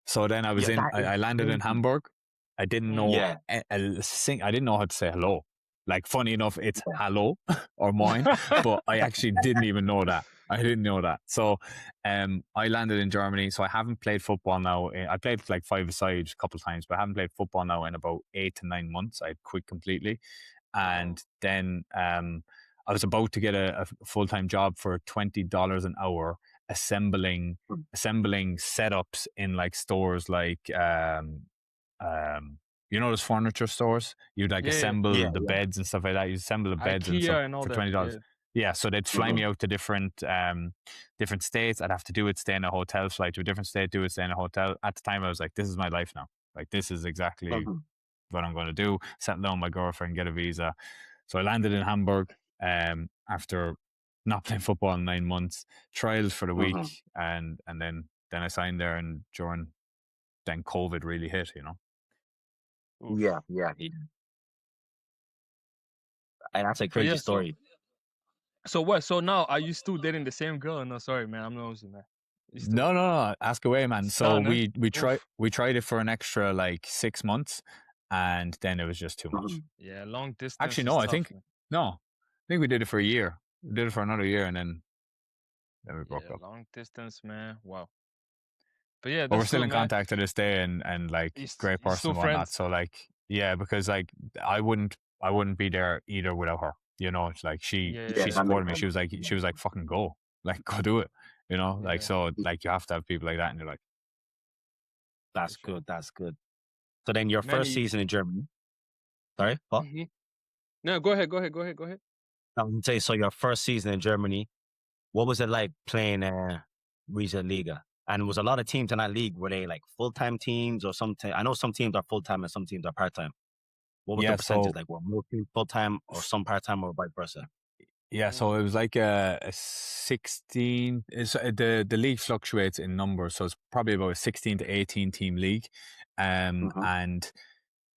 So then I was I landed in Hamburg. I didn't know I didn't know how to say hello. Like, funny enough, it's hello or moin, but I actually didn't even know that. I didn't know that. So I landed in Germany. So I haven't played football now. I played like 5-a-side a couple of times, but I haven't played football now in about 8 to 9 months. I quit completely. And then I was about to get a full-time job for $20 an hour assembling setups in like stores like you know those furniture stores? You'd like assemble the beds and stuff like that. You assemble the beds and stuff for $20. Yeah, so they'd fly me out to different states. I'd have to do it, stay in a hotel, fly to a different state, do it, stay in a hotel. At the time, I was like, this is my life now. Like, this is exactly what I'm going to do. Settle down with my girlfriend, get a visa. So I landed in Hamburg after not playing football in 9 months, trials for the week, and then I signed there, and then COVID really hit, you know. Yeah. And that's a crazy story. So what? So now, are you still dating the same girl? No, sorry, man. I'm nosy, man. No. Ask away, man. So we tried it for an extra like 6 months, and then it was just too much. Yeah, long distance. Actually, no. I think we did it for a year. We did it for another year, and then we broke up. Long distance, man. Wow. But yeah, but we're still in contact to this day, and like great person and whatnot. So like, yeah, because like I wouldn't be there either without her. You know, it's like she supported me. She was like, fucking go, like go do it. You know, like, so like you have to have people like that in your life. That's good. That's good. So then your first season in Germany. Sorry? What? No, go ahead. I was going to say, so your first season in Germany, what was it like playing Regionalliga? And was a lot of teams in that league, were they like full-time teams or something? I know some teams are full-time and some teams are part-time. What was the percentage like? Were more teams full-time or some part-time or vice versa? Yeah, so it was like a 16. The league fluctuates in numbers, so it's probably about a 16 to 18 team league, and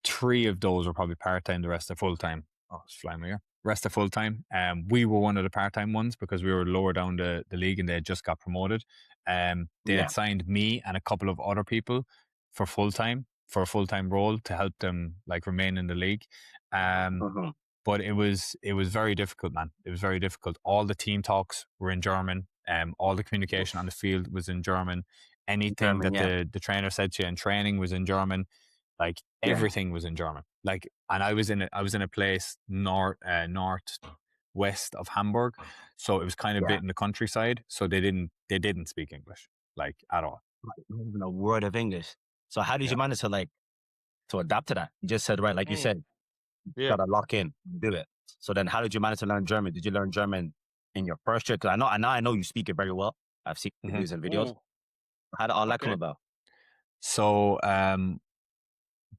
3 of those were probably part-time. The rest are full-time. Oh, it's flying here. Rest are full-time. We were one of the part-time ones because we were lower down the league and they had just got promoted. They had signed me and a couple of other people for a full-time role to help them like remain in the league. But it was very difficult, man. It was very difficult. All the team talks were in German. All the communication on the field was in German. Anything that the trainer said to you in training was in German. Like everything was in German. Like, and I was in a place northwest of Hamburg, so it was kind of bit in the countryside. So they didn't speak English like at all. Not even a word of English. So how did you manage to adapt to that? You just said, right, like you said, you gotta lock in, do it. So then how did you manage to learn German? Did you learn German in your first year? Because I know you speak it very well. I've seen videos and videos. How did all that come about? So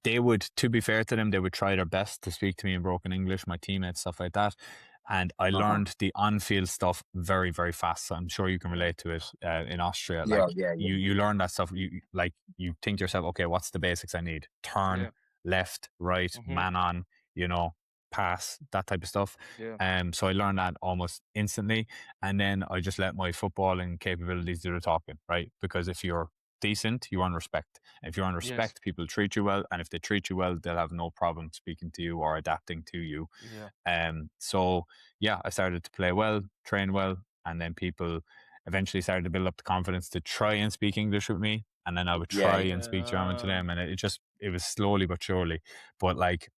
they would, to be fair to them, they would try their best to speak to me in broken English, my teammates, stuff like that. And I learned the on-field stuff very, very fast. So I'm sure you can relate to it in Austria. Yeah, Like yeah, yeah. you learn that stuff. You think to yourself, okay, what's the basics I need? Turn, Yeah. left, right, Mhm. man on, pass, that type of stuff. Yeah. So I learned that almost instantly. And then I just let my footballing capabilities do the talking, right? Because if you're decent, you earn respect. If you earn Yes. respect, people treat you well. And if they treat you well, they'll have no problem speaking to you or adapting to you. Yeah. So yeah, I started to play well, train well, and then people eventually started to build up the confidence to try and speak English with me. And then I would Yeah, try yeah. and speak German to them. And it was slowly but surely. But like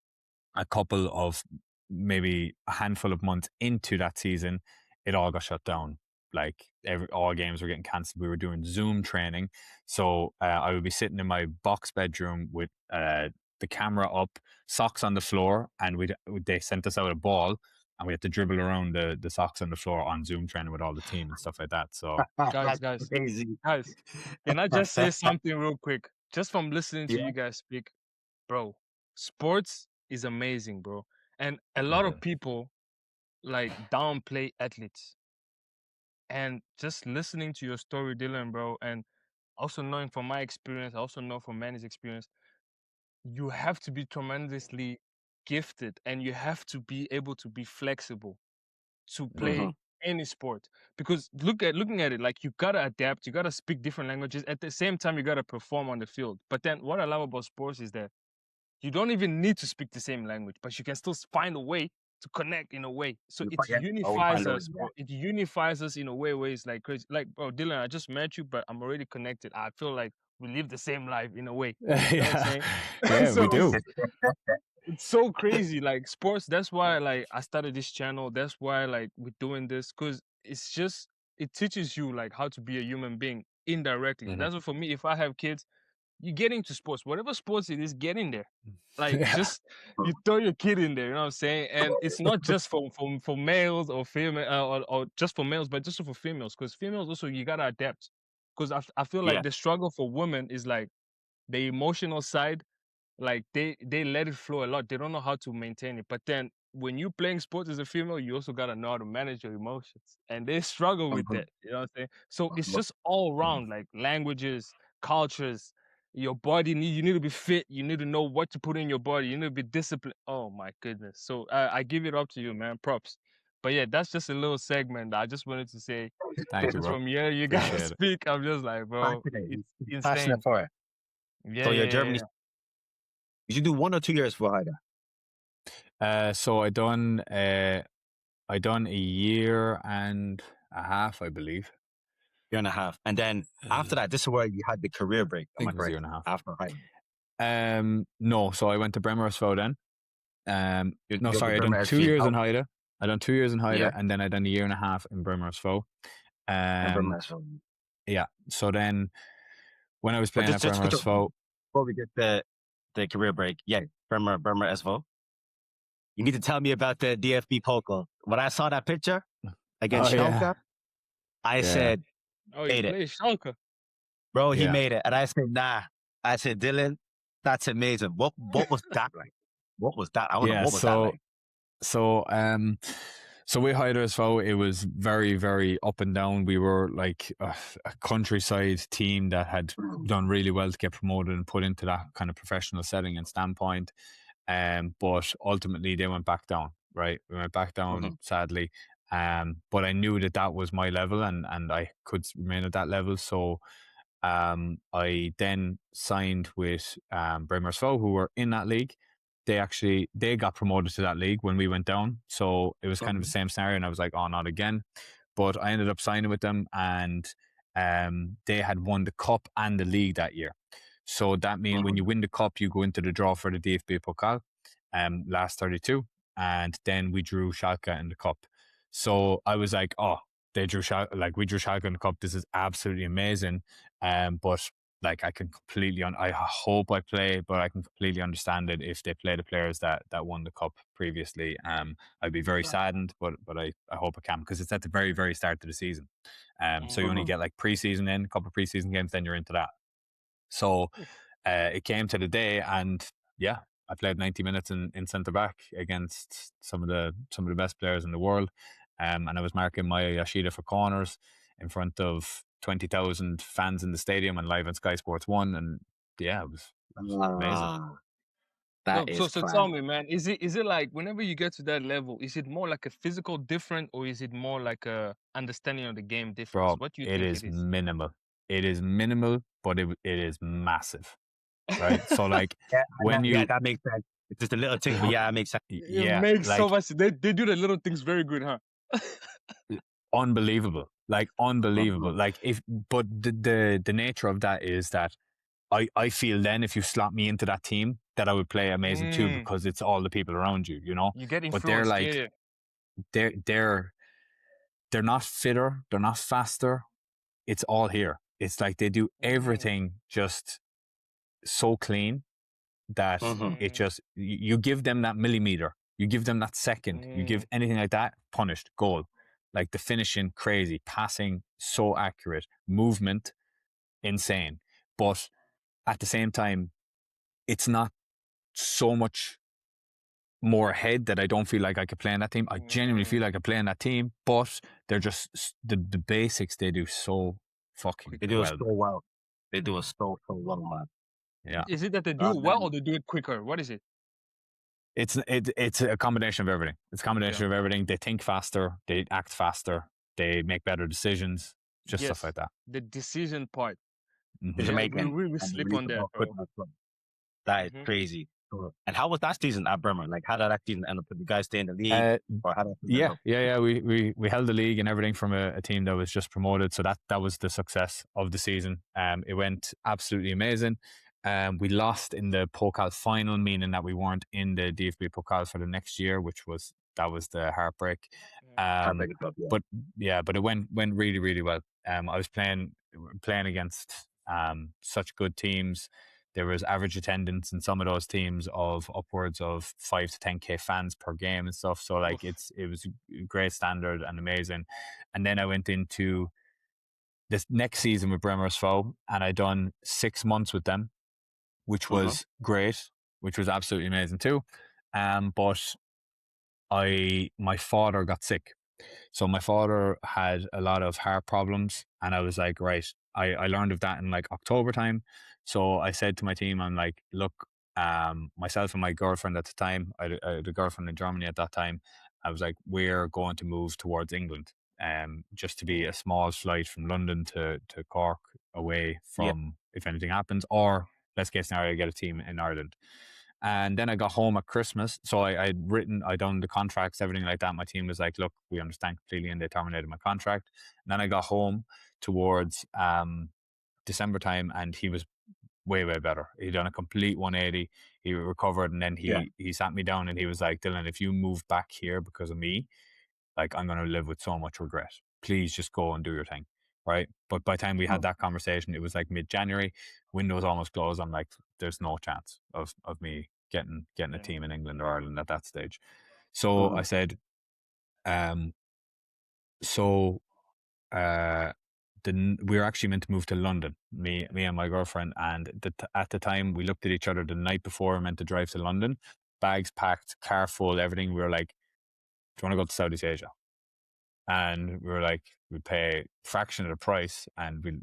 a couple of maybe a handful of months into that season, it all got shut down. Like all games were getting cancelled. We were doing Zoom training. So I would be sitting in my box bedroom with the camera up, socks on the floor, and they sent us out a ball, and we had to dribble around the socks on the floor on Zoom training with all the team and stuff like that. So Guys, That's crazy. can I just say something real quick? Just from listening to Yeah. you guys speak, bro, sports is amazing, bro. And a lot of Mhm. people like downplay athletes. And just listening to your story, Dylan, bro, and also knowing from my experience, I also know from Manny's experience, you have to be tremendously gifted and you have to be able to be flexible to play hmm any sport. Because looking at it, like you gotta adapt, you gotta speak different languages. At the same time, you gotta perform on the field. But then what I love about sports is that you don't even need to speak the same language, but you can still find a way to connect in a way. So it Yeah. Always unifies find a way. us, Yeah. bro. It unifies us in a way where it's like crazy. Like, bro, Dylan, I just met you, but I'm already connected. I feel like we live the same life in a way. You know what I'm yeah, saying? yeah, So we do. it's so crazy. Like sports, that's why like I started this channel. That's why like we're doing this, because it's just it teaches you like how to be a human being indirectly. Mhm. That's what for me, if I have kids, you get into sports, whatever sports it is, get in there. Like Yeah. just you throw your kid in there, you know what I'm saying? And it's not just for males or female or just for males, but just for females. Because females also you gotta adapt. Because I feel like Yeah. the struggle for women is like the emotional side, like they let it flow a lot. They don't know how to maintain it. But then when you playing sports as a female, you also gotta know how to manage your emotions. And they struggle with Mhm. that. You know what I'm saying? So it's just all around like languages, cultures, your body you need to be fit, you need to know what to put in your body, you need to be disciplined. Oh my goodness. So I give it up to you, man. Props. But yeah, that's just a little segment that I just wanted to say. Thank you, Just bro. from here, you guys Appreciate it. speak. I'm just like, bro, Passionate. it's He's passionate insane. for it. Yeah, So yeah, your yeah, Germany, yeah. you should do 1 or 2 years for Haida. So I done a year and a half, I believe. Year and a half. And then after that, this is where you had the career break. I Am think I it was a year correct? and a half. After Haida. No, so I went to Bremer SV then. You No, go to sorry, I done Bremer 2 years SV. in Haida. I done 2 years in Yeah. Haida, and then I done a year and a half in Bremer SV. And Bremer Um, SV. yeah. So then when I was But playing at Bremer just SV, before we get the career break, yeah, Bremer SV. You need to tell me about the DFB Pokal. When I saw that picture oh against yeah, Schalke, I yeah, said, Oh, you made it. play Schalke. Bro, he yeah, made it. And I said, nah. I said, Dylan, that's amazing. What was that like? What was that? I want to know, yeah. what was that like? So so with Huddersfield, it was very, very up and down. We were like a countryside team that had done really well to get promoted and put into that kind of professional setting and standpoint. But ultimately they went back down, right? We went back down, sadly. But I knew that was my level and I could remain at that level. So I then signed with Bremersville, who were in that league. They got promoted to that league when we went down. So it was kind of the same scenario, and I was like, oh, not again. But I ended up signing with them, and they had won the cup and the league that year. So that means when you win the cup, you go into the draw for the DFB Pokal, last 32, and then we drew Schalke in the cup. So I was like, oh, they drew Schalke, like we drew Schalke in the cup. This is absolutely amazing. But like I can completely, I hope I play, but I can completely understand it if they play the players that won the cup previously. I'd be very saddened, but I hope I can because it's at the very, very start of the season. So you only get like preseason in, a couple of preseason games, then you're into that. So it came to the day, and yeah, I played 90 minutes in centre back against some of the best players in the world, and I was marking Maya Yoshida for corners in front of 20,000 fans in the stadium and live on Sky Sports 1, and yeah, it was amazing. That So, is so tell me, man, is it like whenever you get to that level, is it more like a physical difference or is it more like a understanding of the game difference? Bro, What do you it think is it is? minimal. It is minimal, but it is massive, right? So like yeah, when you that makes sense. It's just a little thing, but yeah, it makes sense. It yeah, makes so like much. They do the little things very good, huh? unbelievable, like unbelievable. Mhm. Like but the nature of that is that I feel then if you slot me into that team that I would play amazing too, Mm, because it's all the people around you, you know. you get But they're influenced, like yeah. they're not fitter, they're not faster. It's all here. It's like they do Mm, everything just so clean that Mhm. it mm, just you give them that millimeter, you give them that second, you give mm. anything like that, punished, goal. Like the finishing, crazy, passing, so accurate, movement, insane. But at the same time, it's not so much more ahead that I don't feel like I could play in that team. I genuinely feel Mm. like I play in that team, but they're just the basics they do so fucking They do it well. so well. They do it so well, man. Yeah. Is it that they do God it well damn. or they do it quicker? What is it? It's a combination of everything. It's a combination Okay. of everything. They think faster, they act faster, they make better decisions, just stuff Yes, like that. the decision part. The Hmm Yeah, Jamaican we and they sleep release on the that, ball quick bro. and slow. That is Hmm. crazy. And how was that season at Bremer? Like, how did that season end up? Did you guys stay in the league, Uh, or how did that season end yeah, up? yeah, yeah. We held the league and everything from a team that was just promoted. So that was the success of the season. It went absolutely amazing. We lost in the Pokal final, meaning that we weren't in the DFB Pokal for the next year, that was the heartbreak. Um, Heartbreaking club, yeah. but yeah, but it went really really well. I was playing against such good teams. There was average attendance in some of those teams of upwards of 5 to 10k fans per game and stuff. So like Oof. it was a great standard and amazing. And then I went into this next season with Bremer SV and I done 6 months with them, which Mm-hmm. was great, which was absolutely amazing too. But my father got sick. So my father had a lot of heart problems, and I was like, right, I learned of that in like October time. So I said to my team, I'm like, look, myself and my girlfriend at the time, I had a girlfriend in Germany at that time. I was like, we're going to move towards England, just to be a small flight from London to Cork away Yeah. from if anything happens, or best case scenario, get a team in Ireland. And then I got home at Christmas. So I'd done the contracts, everything like that. My team was like, look, we understand completely. And they terminated my contract. And then I got home towards December time and he was way, way better. He'd done a complete 180. He recovered. And then Yeah. he sat me down and he was like, Dylan, if you move back here because of me, like I'm going to live with so much regret. Please just go and do your thing. Right. But by the time we had that conversation, it was like mid-January, windows almost closed. I'm like, there's no chance of me getting a team in England or Ireland at that stage. So I said, um, so we were actually meant to move to London, me and my girlfriend, and at the time we looked at each other the night before we were meant to drive to London, bags packed, car full, everything. We were like, do you want to go to Southeast Asia? And we were like, we'd pay a fraction of the price and we'll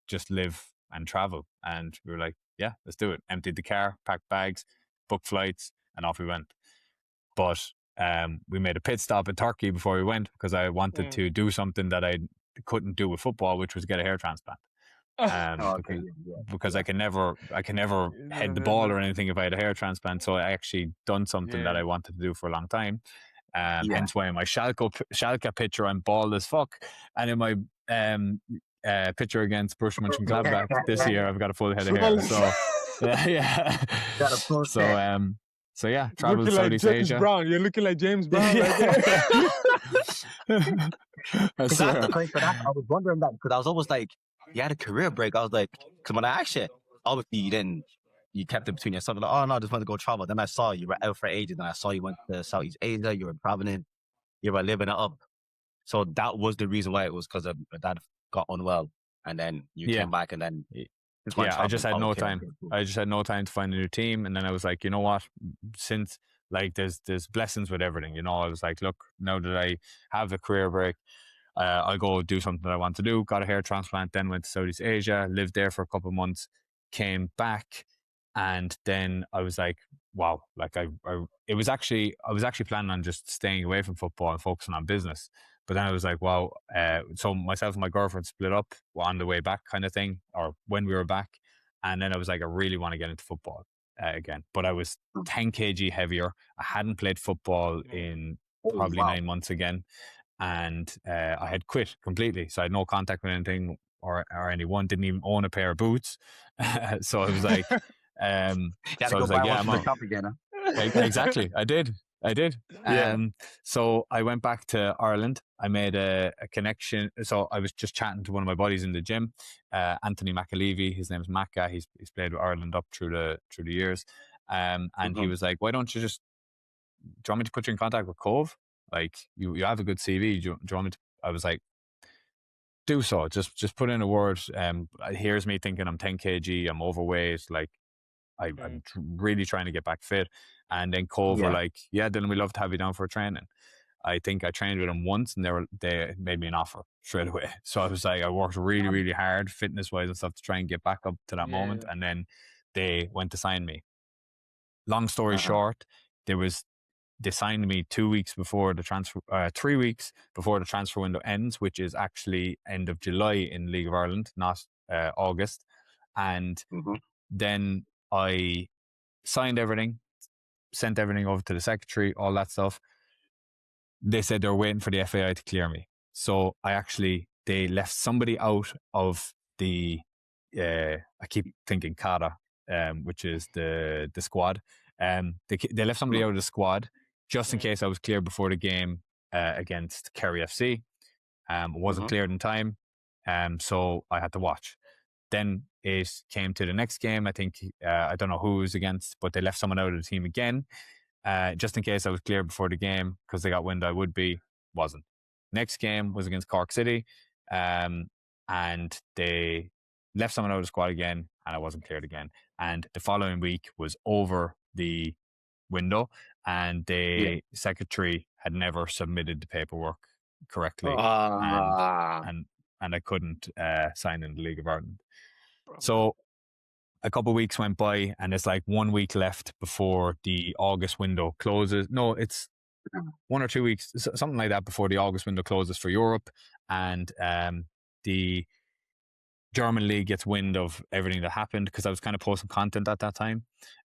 just live and travel. And we were like, yeah, let's do it. Emptied the car, packed bags, booked flights, and off we went. But we made a pit stop in Turkey before we went because I wanted to do something that I couldn't do with football, which was get a hair transplant. Okay. Because Yeah. I can never head the ball or anything if I had a hair transplant. So I actually done something that Yeah. I wanted to do for a long time. Yeah. Hence why in my Schalke picture I'm bald as fuck, and in my picture against Borussia Mönchengladbach this year I've got a full head of hair. So yeah. Got a full So set. so yeah, traveled Looking like Southeast James Asia. Brown. You're looking like James Brown right there. I Because swear. that's the crazy for that. I was wondering that because I was almost like, you had a career break. I was like, because when I asked you, obviously you kept it between yourself. Like, oh no, I just want to go travel. Then I saw you were out for ages, and I saw you went to Southeast Asia. You were traveling, you were living it up. So that was the reason why it was because your dad got unwell, and then you Yeah. came back, and then Yeah, I just had no Okay. time. I just had no time to find a new team, and then I was like, you know what? Since like there's blessings with everything, you know. I was like, look, now that I have a career break, I'll go do something that I want to do. Got a hair transplant, then went to Southeast Asia, lived there for a couple of months, came back, and then I was like, wow, like it was actually I was actually planning on just staying away from football and focusing on business. But then I was like, wow. So myself and my girlfriend split up on the way back, kind of thing, or when we were back. And then I was like, I really want to get into football again. But I was 10 kg heavier. I hadn't played football in Oh, probably wow. 9 months again, and I had quit completely. So I had no contact with anything or anyone. Didn't even own a pair of boots. So I was like, You had to so I go was buy like, one yeah, I'm from the out. shop again, huh? Exactly. I did. Yeah. So I went back to Ireland. I made a connection. So I was just chatting to one of my buddies in the gym, Anthony McAlevey. His name's Macca. He's played with Ireland up through the years. And he was like, why don't you just, do you want me to put you in contact with Cove? Like you have a good CV. Do you want me to? I was like, do so. Just put in a word. Here's me thinking I'm 10 kg. I'm overweight. Like I'm really trying to get back fit. And then Cove were Yeah. like, yeah, then we'd love to have you down for a training. I think I trained with them once, and they made me an offer straight away. So I was like, I worked really, really hard, fitness wise and stuff, to try and get back up to that moment. Yeah. And then they went to sign me. Long story Uh-huh. short, they signed me 2 weeks before the transfer, 3 weeks before the transfer window ends, which is actually end of July in League of Ireland, not August. And then I signed everything, sent everything over to the secretary, all that stuff. They said they were waiting for the FAI to clear me. So they left somebody out of the, I keep thinking CADA, which is the squad. They left somebody out of the squad just in case I was cleared before the game against Kerry FC. Wasn't cleared in time, so I had to watch. Then it came to the next game. I think, I don't know who it was against, but they left someone out of the team again, just in case I was cleared before the game, because they got wind I would be. Wasn't. Next game was against Cork City, and they left someone out of the squad again, and I wasn't cleared again. And the following week was over the window, and the secretary had never submitted the paperwork correctly, and I couldn't sign in the League of Ireland. So a couple of weeks went by, and it's like 1 week left before the August window closes. No, it's 1 or 2 weeks, something like that, before the August window closes for Europe. And the German league gets wind of everything that happened, because I was kind of posting content at that time.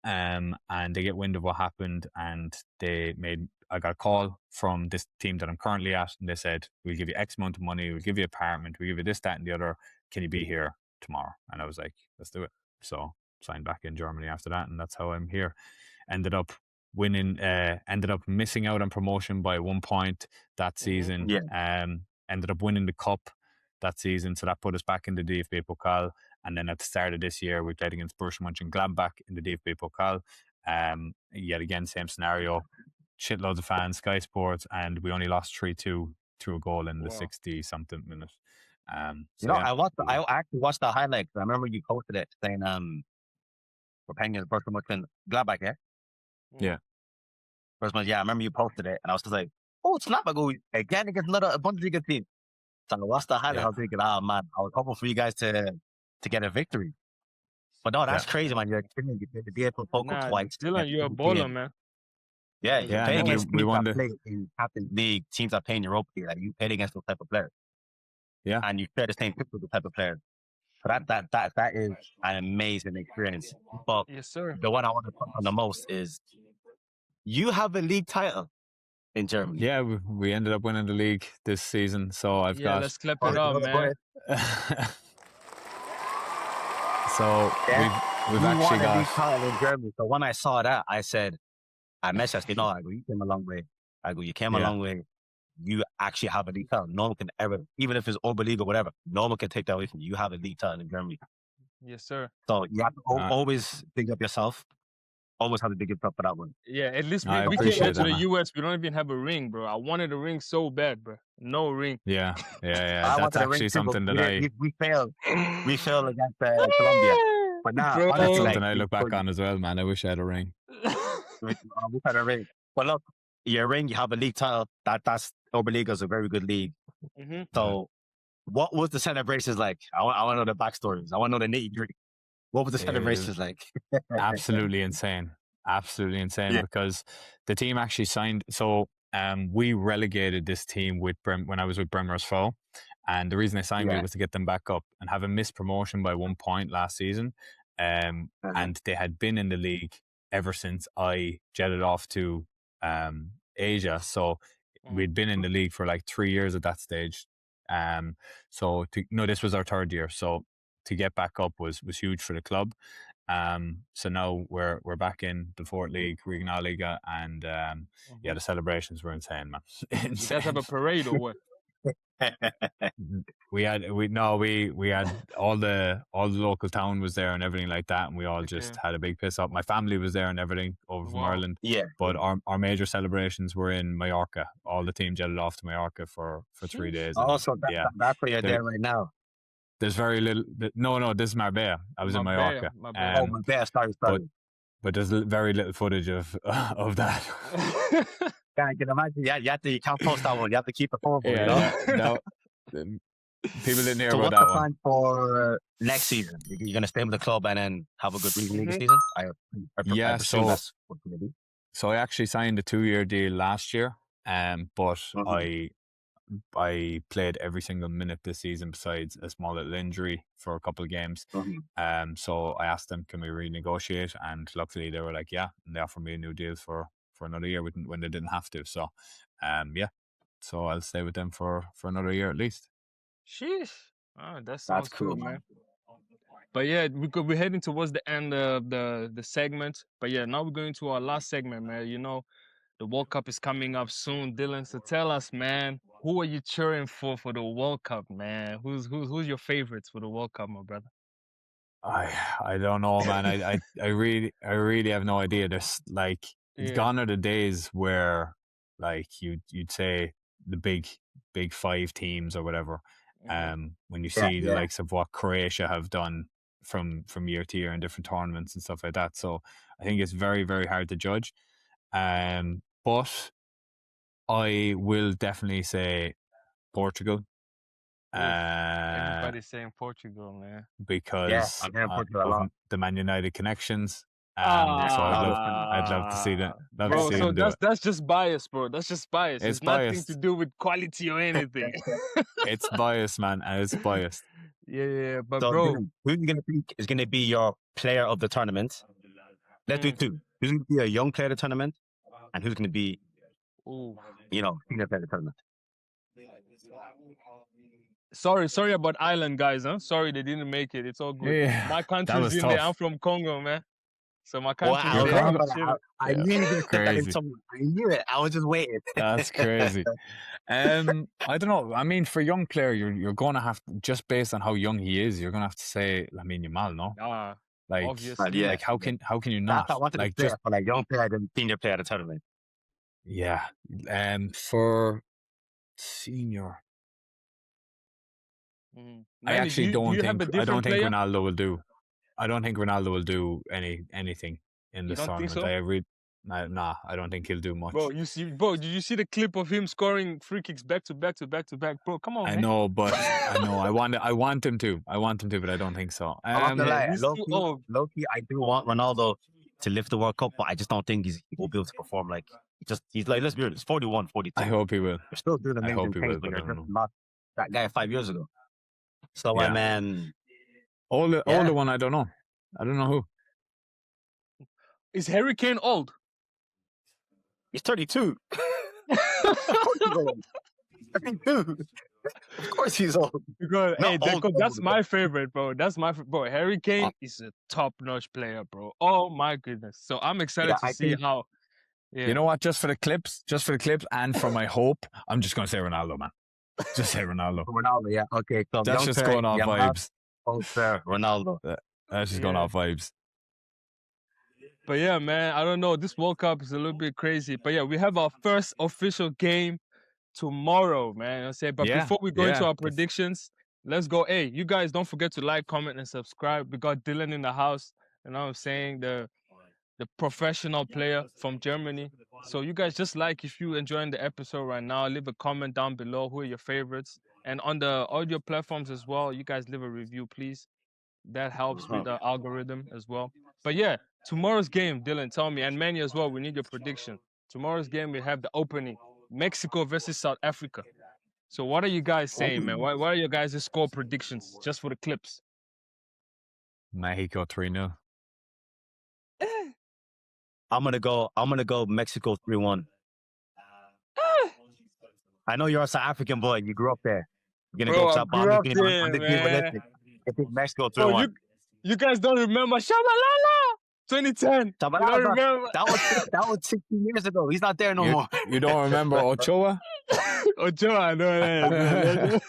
And they get wind of what happened, and I got a call from this team that I'm currently at, and they said, we'll give you X amount of money, we'll give you an apartment, we'll give you this, that, and the other. Can you be here tomorrow? And I was like, let's do it. So signed back in Germany after that, and that's how I'm here. Ended up missing out on promotion by 1 point that season. Ended up winning the cup that season, so that put us back in the DFB Pokal. And then at the start of this year, we played against Borussia Mönchengladbach in the DFB Pokal. Yet again, same scenario, shitloads of fans, Sky Sports, and we only lost 3-2 through a goal in the 60-something minute. I actually watched the highlights. I remember you posted it saying, we're playing against Borussia Mönchengladbach, yeah? Yeah. I remember you posted it, and I was just like, oh, snap, I go, again against a Bundesliga team. So I watched the highlight, I was thinking, oh man, I was hoping for you guys to get a victory. But no, that's crazy, man. You're the DFL Pokal twice. Dylan, you're a bowler, man. Yeah, you play against we teams won that play in Captain's League, teams that play in Europa League. Like, you played against those type of players. Yeah. And you share the same pitch with the type of players. So that is an amazing experience. But yes, sir. The one I want to touch on the most is you have a league title in Germany. Yeah, we ended up winning the league this season. So I've got. Let's clap it up, man. So we've actually got a league title in Germany. So when I saw that, I said, I messaged, you go, you came a long way. You came a long way. You actually have a league title. No one can ever, even if it's Oberliga or whatever, no one can take that away from you. You have a league title in Germany. Yes, sir. So you have to always think of yourself. almost have to dig it up for that one. Yeah, at least I we came here appreciate to that, the man. US. We don't even have a ring, bro. I wanted a ring so bad, bro. No ring. Yeah. I That's wanted a ring actually too, but something that we failed. We failed against Colombia. But now, Bro. that's honestly, something like, I look back on as well, man. I wish I had a ring. we had a ring. But look, your ring, you have a league title. That's Oberliga is a very good league. Mm-hmm. So, what was the celebrations like? I want to know the backstories. I want to know the nitty-gritty. What was the celebrations like? Absolutely insane. Absolutely insane Yeah. because the team actually signed. So we relegated this team with when I was with Bremers Fall. And the reason they signed me was to get them back up, and having missed promotion by 1 point last season. And they had been in the league ever since I jetted off to Asia. So we'd been in the league for like 3 years at that stage. So this was our third year. So to get back up was huge for the club. So now we're back in the fourth league, Regionalliga, and the celebrations were insane, man. You guys have a parade or what? We had all the local town was there and everything like that, and we all just had a big piss up. My family was there and everything over from Ireland. Yeah. But our major celebrations were in Mallorca. All the team jetted off to Mallorca for 3 days. Oh, so that's where you're there right now. There's very little. No, this is Marbella. I was in Mallorca. Marbella, sorry. But there's very little footage of that. I can imagine. Yeah, you can't post that one. You have to keep it forward. No, people didn't hear so about what's that the one. plan for next season? You're going to stay with the club and then have a good league season? I presume that's what you're going to do. So I actually signed a 2-year deal last year, but I played every single minute this season besides a small little injury for a couple of games. So I asked them, can we renegotiate? And luckily they were like, yeah, and they offered me a new deal for another year when they didn't have to. So so I'll stay with them for another year at least. Sheesh. Oh, that sounds cool, man. But yeah, we're heading towards the end of the segment. But yeah, now we're going to our last segment, man. You know, the World Cup is coming up soon, Dylan. So tell us, man, who are you cheering for the World Cup, man? Who's your favorites for the World Cup, my brother? I don't know, man. I really have no idea. There's like it's gone are the days where like you'd say the big 5 teams or whatever. When you see the likes of what Croatia have done from year to year in different tournaments and stuff like that. So I think it's very, very hard to judge. But I will definitely say Portugal. Everybody's saying Portugal, man. Because I'm hearing Portugal a lot. the Man United connections. So I'd love to see that. Bro, so that's just bias, bro. That's just bias. It's nothing biased. to do with quality or anything. It's biased, man. It's biased. Yeah, but so, bro, who are you gonna think is gonna be your player of the tournament? Let's do 2. Who's gonna be a young player of the tournament, and who's gonna be, senior player of the tournament? Sorry about Ireland, guys. Huh? Sorry they didn't make it. It's all good. Yeah, my country's in tough. there. I'm from Congo, man. So my country's I knew you were gonna put that in somewhere. I knew it. I was just waiting. That's crazy. I don't know. I mean, for a young player, you're going to have to, just based on how young he is, you're going to have to say Lamine Yamal, no? Like, obviously. Like how can you not? I wanted like to just for like young player and senior player of the tournament. Yeah. For senior. I actually don't think Ronaldo will do. I don't think Ronaldo will do anything in this tournament. So? I don't think he'll do much. Bro, did you see the clip of him scoring free kicks back to back? Bro, come on, I man. know, but I want him to, but I don't think so. Low-key, I do want Ronaldo to lift the World Cup, but I just don't think he will be able to perform like he's like, let's be honest, 41, 42. I hope he will. You're still doing amazing things, but you're just not that guy 5 years ago. So older one, I don't know who. Is Harry Kane old? He's 32. 32. Of course he's old. Because that's my favorite, bro. Bro. Harry Kane is a top-notch player, bro. Oh my goodness. So I'm excited to see how. Yeah. You know what? Just for the clips, and for my hope, I'm just gonna say Ronaldo, man. Just say Ronaldo. Ronaldo, yeah. Okay. So that's just going off vibes. Oh, fair. Ronaldo. That's just going off vibes. But yeah, man, I don't know. This World Cup is a little bit crazy. But yeah, we have our first official game tomorrow, man. You know what I'm saying? But before we go into our predictions, let's go. Hey, you guys don't forget to like, comment, and subscribe. We got Dylan in the house. You know what I'm saying? The professional player from Germany. So you guys just like, if you enjoying the episode right now, leave a comment down below. Who are your favorites? And on the audio platforms as well, you guys leave a review, please. That helps with the algorithm as well. But yeah, tomorrow's game, Dylan, tell me, and Manny as well, we need your prediction. Tomorrow's game, we have the opening, Mexico versus South Africa. So what are you guys saying, man? What are your guys' score predictions, just for the clips? Mexico 3-0. I'm gonna go Mexico 3-1. I know you're a South African boy. You grew up there. You're gonna Bro, go I South grew up there, I'm just being man. realistic. I think Mexico Bro, 3-1. you guys don't remember Shabalala 2010? You don't remember? That was 16 years ago. He's not there no more. You don't remember Ochoa? Ochoa, no.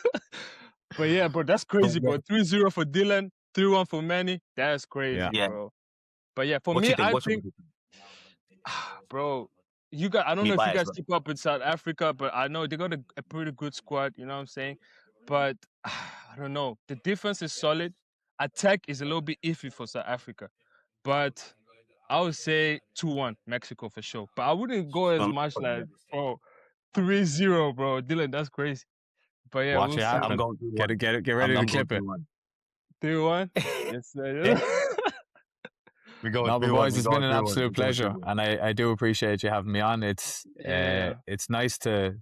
But yeah, bro, that's crazy, bro. 3-0 for Dylan, 3-1 for Manny. That's crazy, Yeah. bro. But yeah, for What me, you think? I think, bro, you guys, I don't know if you guys keep up with South Africa, but I know they got a pretty good squad, you know what I'm saying? But I don't know. The defense is solid. Attack is a little bit iffy for South Africa. But I would say 2-1 Mexico for sure. But I wouldn't go as much like, bro, 3-0, bro. Dylan, that's crazy. But yeah, Watch we'll it see. happen. Get ready to clip it. 3-1? Yes, sir. No, but boys, it's been an absolute pleasure, and I do appreciate you having me on. It's nice to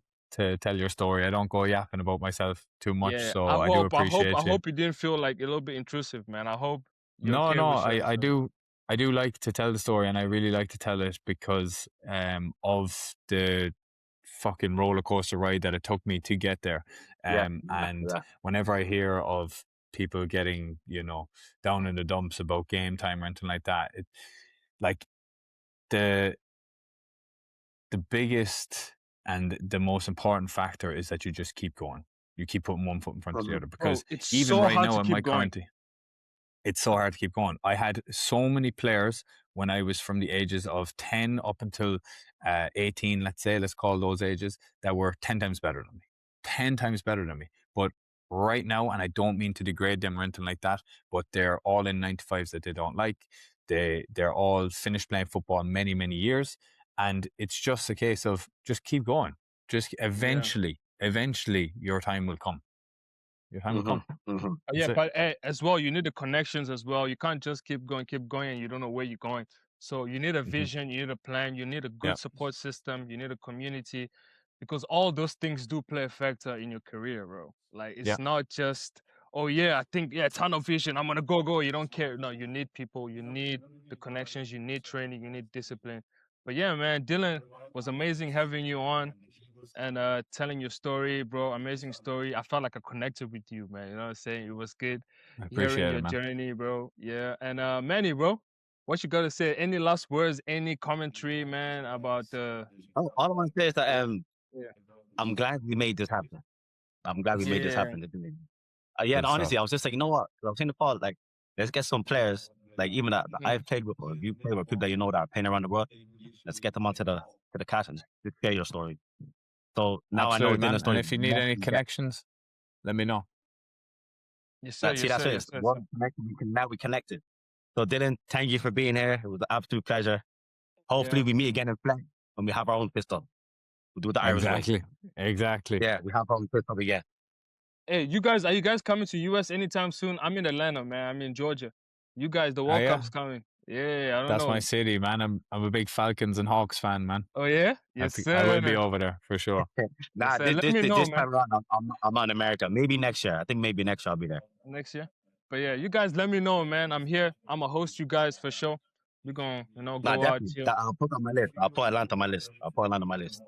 tell your story. I don't go yapping about myself too much, so I do appreciate you. I hope you didn't feel like a little bit intrusive, man. I hope you're No, okay with I do like to tell the story, and I really like to tell it because of the fucking roller coaster ride that it took me to get there. Whenever I hear of people getting, down in the dumps about game time or anything like that, the biggest and the most important factor is that you just keep going. You keep putting one foot in front of the other, because even right now in my current, it's so hard to keep going. I had so many players when I was from the ages of 10 up until 18, let's call those ages, that were 10 times better than me. 10 times better than me. But right now, and I don't mean to degrade them or anything like that, but they're all in 95s that they don't like. They're all finished playing football many, many years. And it's just a case of just keep going. Just eventually your time will come. Your time will come. Yeah, but as well, you need the connections as well. You can't just keep going, and you don't know where you're going. So you need a vision, you need a plan, you need a good support system, you need a community, because all those things do play a factor in your career, bro. Like, it's not just, I think, tunnel vision, I'm gonna go. You don't care. No, you need people, you need the connections, you need training, you need discipline. But yeah, man, Dylan, was amazing having you on and telling your story, bro. Amazing story. I felt like I connected with you, man. You know what I'm saying? It was good hearing your journey, bro. Yeah. And Manny, bro, what you gotta say? Any last words, any commentary, man, about the all I want to say is that I'm glad we made this happen. I'm glad we made this happen. Honestly, I was just like, you know what? I was saying to Paul, like, let's get some players, like even that I've played with, or you play with people that you know that are playing around the world. Let's get them onto the cast and just share your story. So now I know Dylan's story. And if you need any connections, let me know. Yes, sir. That's it. Now we connected. So Dylan, thank you for being here. It was an absolute pleasure. Hopefully we meet again in flag when we have our own pistol. We'll do the Irish way. Exactly. Yeah, we have our own pistol again. Hey, are you guys coming to US anytime soon? I'm in Atlanta, man. I'm in Georgia. You guys, the World Cup's coming. Yeah, I don't know. That's my city, man. I'm a big Falcons and Hawks fan, man. Oh yeah? Yes, sir. I will be over there for sure. This time around, I'm on America. Maybe next year. I think maybe next year I'll be there. Next year? But yeah, you guys let me know, man. I'm here. I'm gonna host you guys for sure. We're gonna, go out here. I'll put on my list. I'll put Atlanta on my list.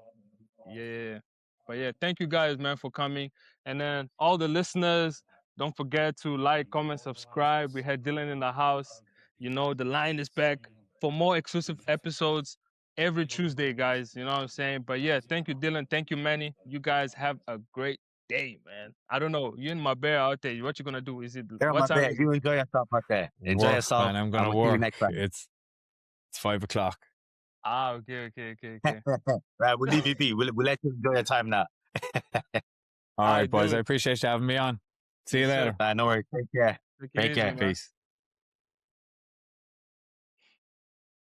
Yeah. But yeah, thank you guys, man, for coming. And then all the listeners, don't forget to like, comment, subscribe. We had Dylan in the house. The line is back for more exclusive episodes every Tuesday, guys. You know what I'm saying? But yeah, thank you, Dylan. Thank you, Manny. You guys have a great day, man. I don't know. You and my bear out there. What you gonna do? Is it what time? You enjoy yourself out there. Enjoy yourself. Man, I'm gonna work. It's 5 o'clock. Ah, okay. Right, we'll leave you be. We'll let you enjoy your time now. All I right, boys. do. I appreciate you having me on. See you Yes, sir. later. No worries. Take care. Take it Take easy, care. man. Peace.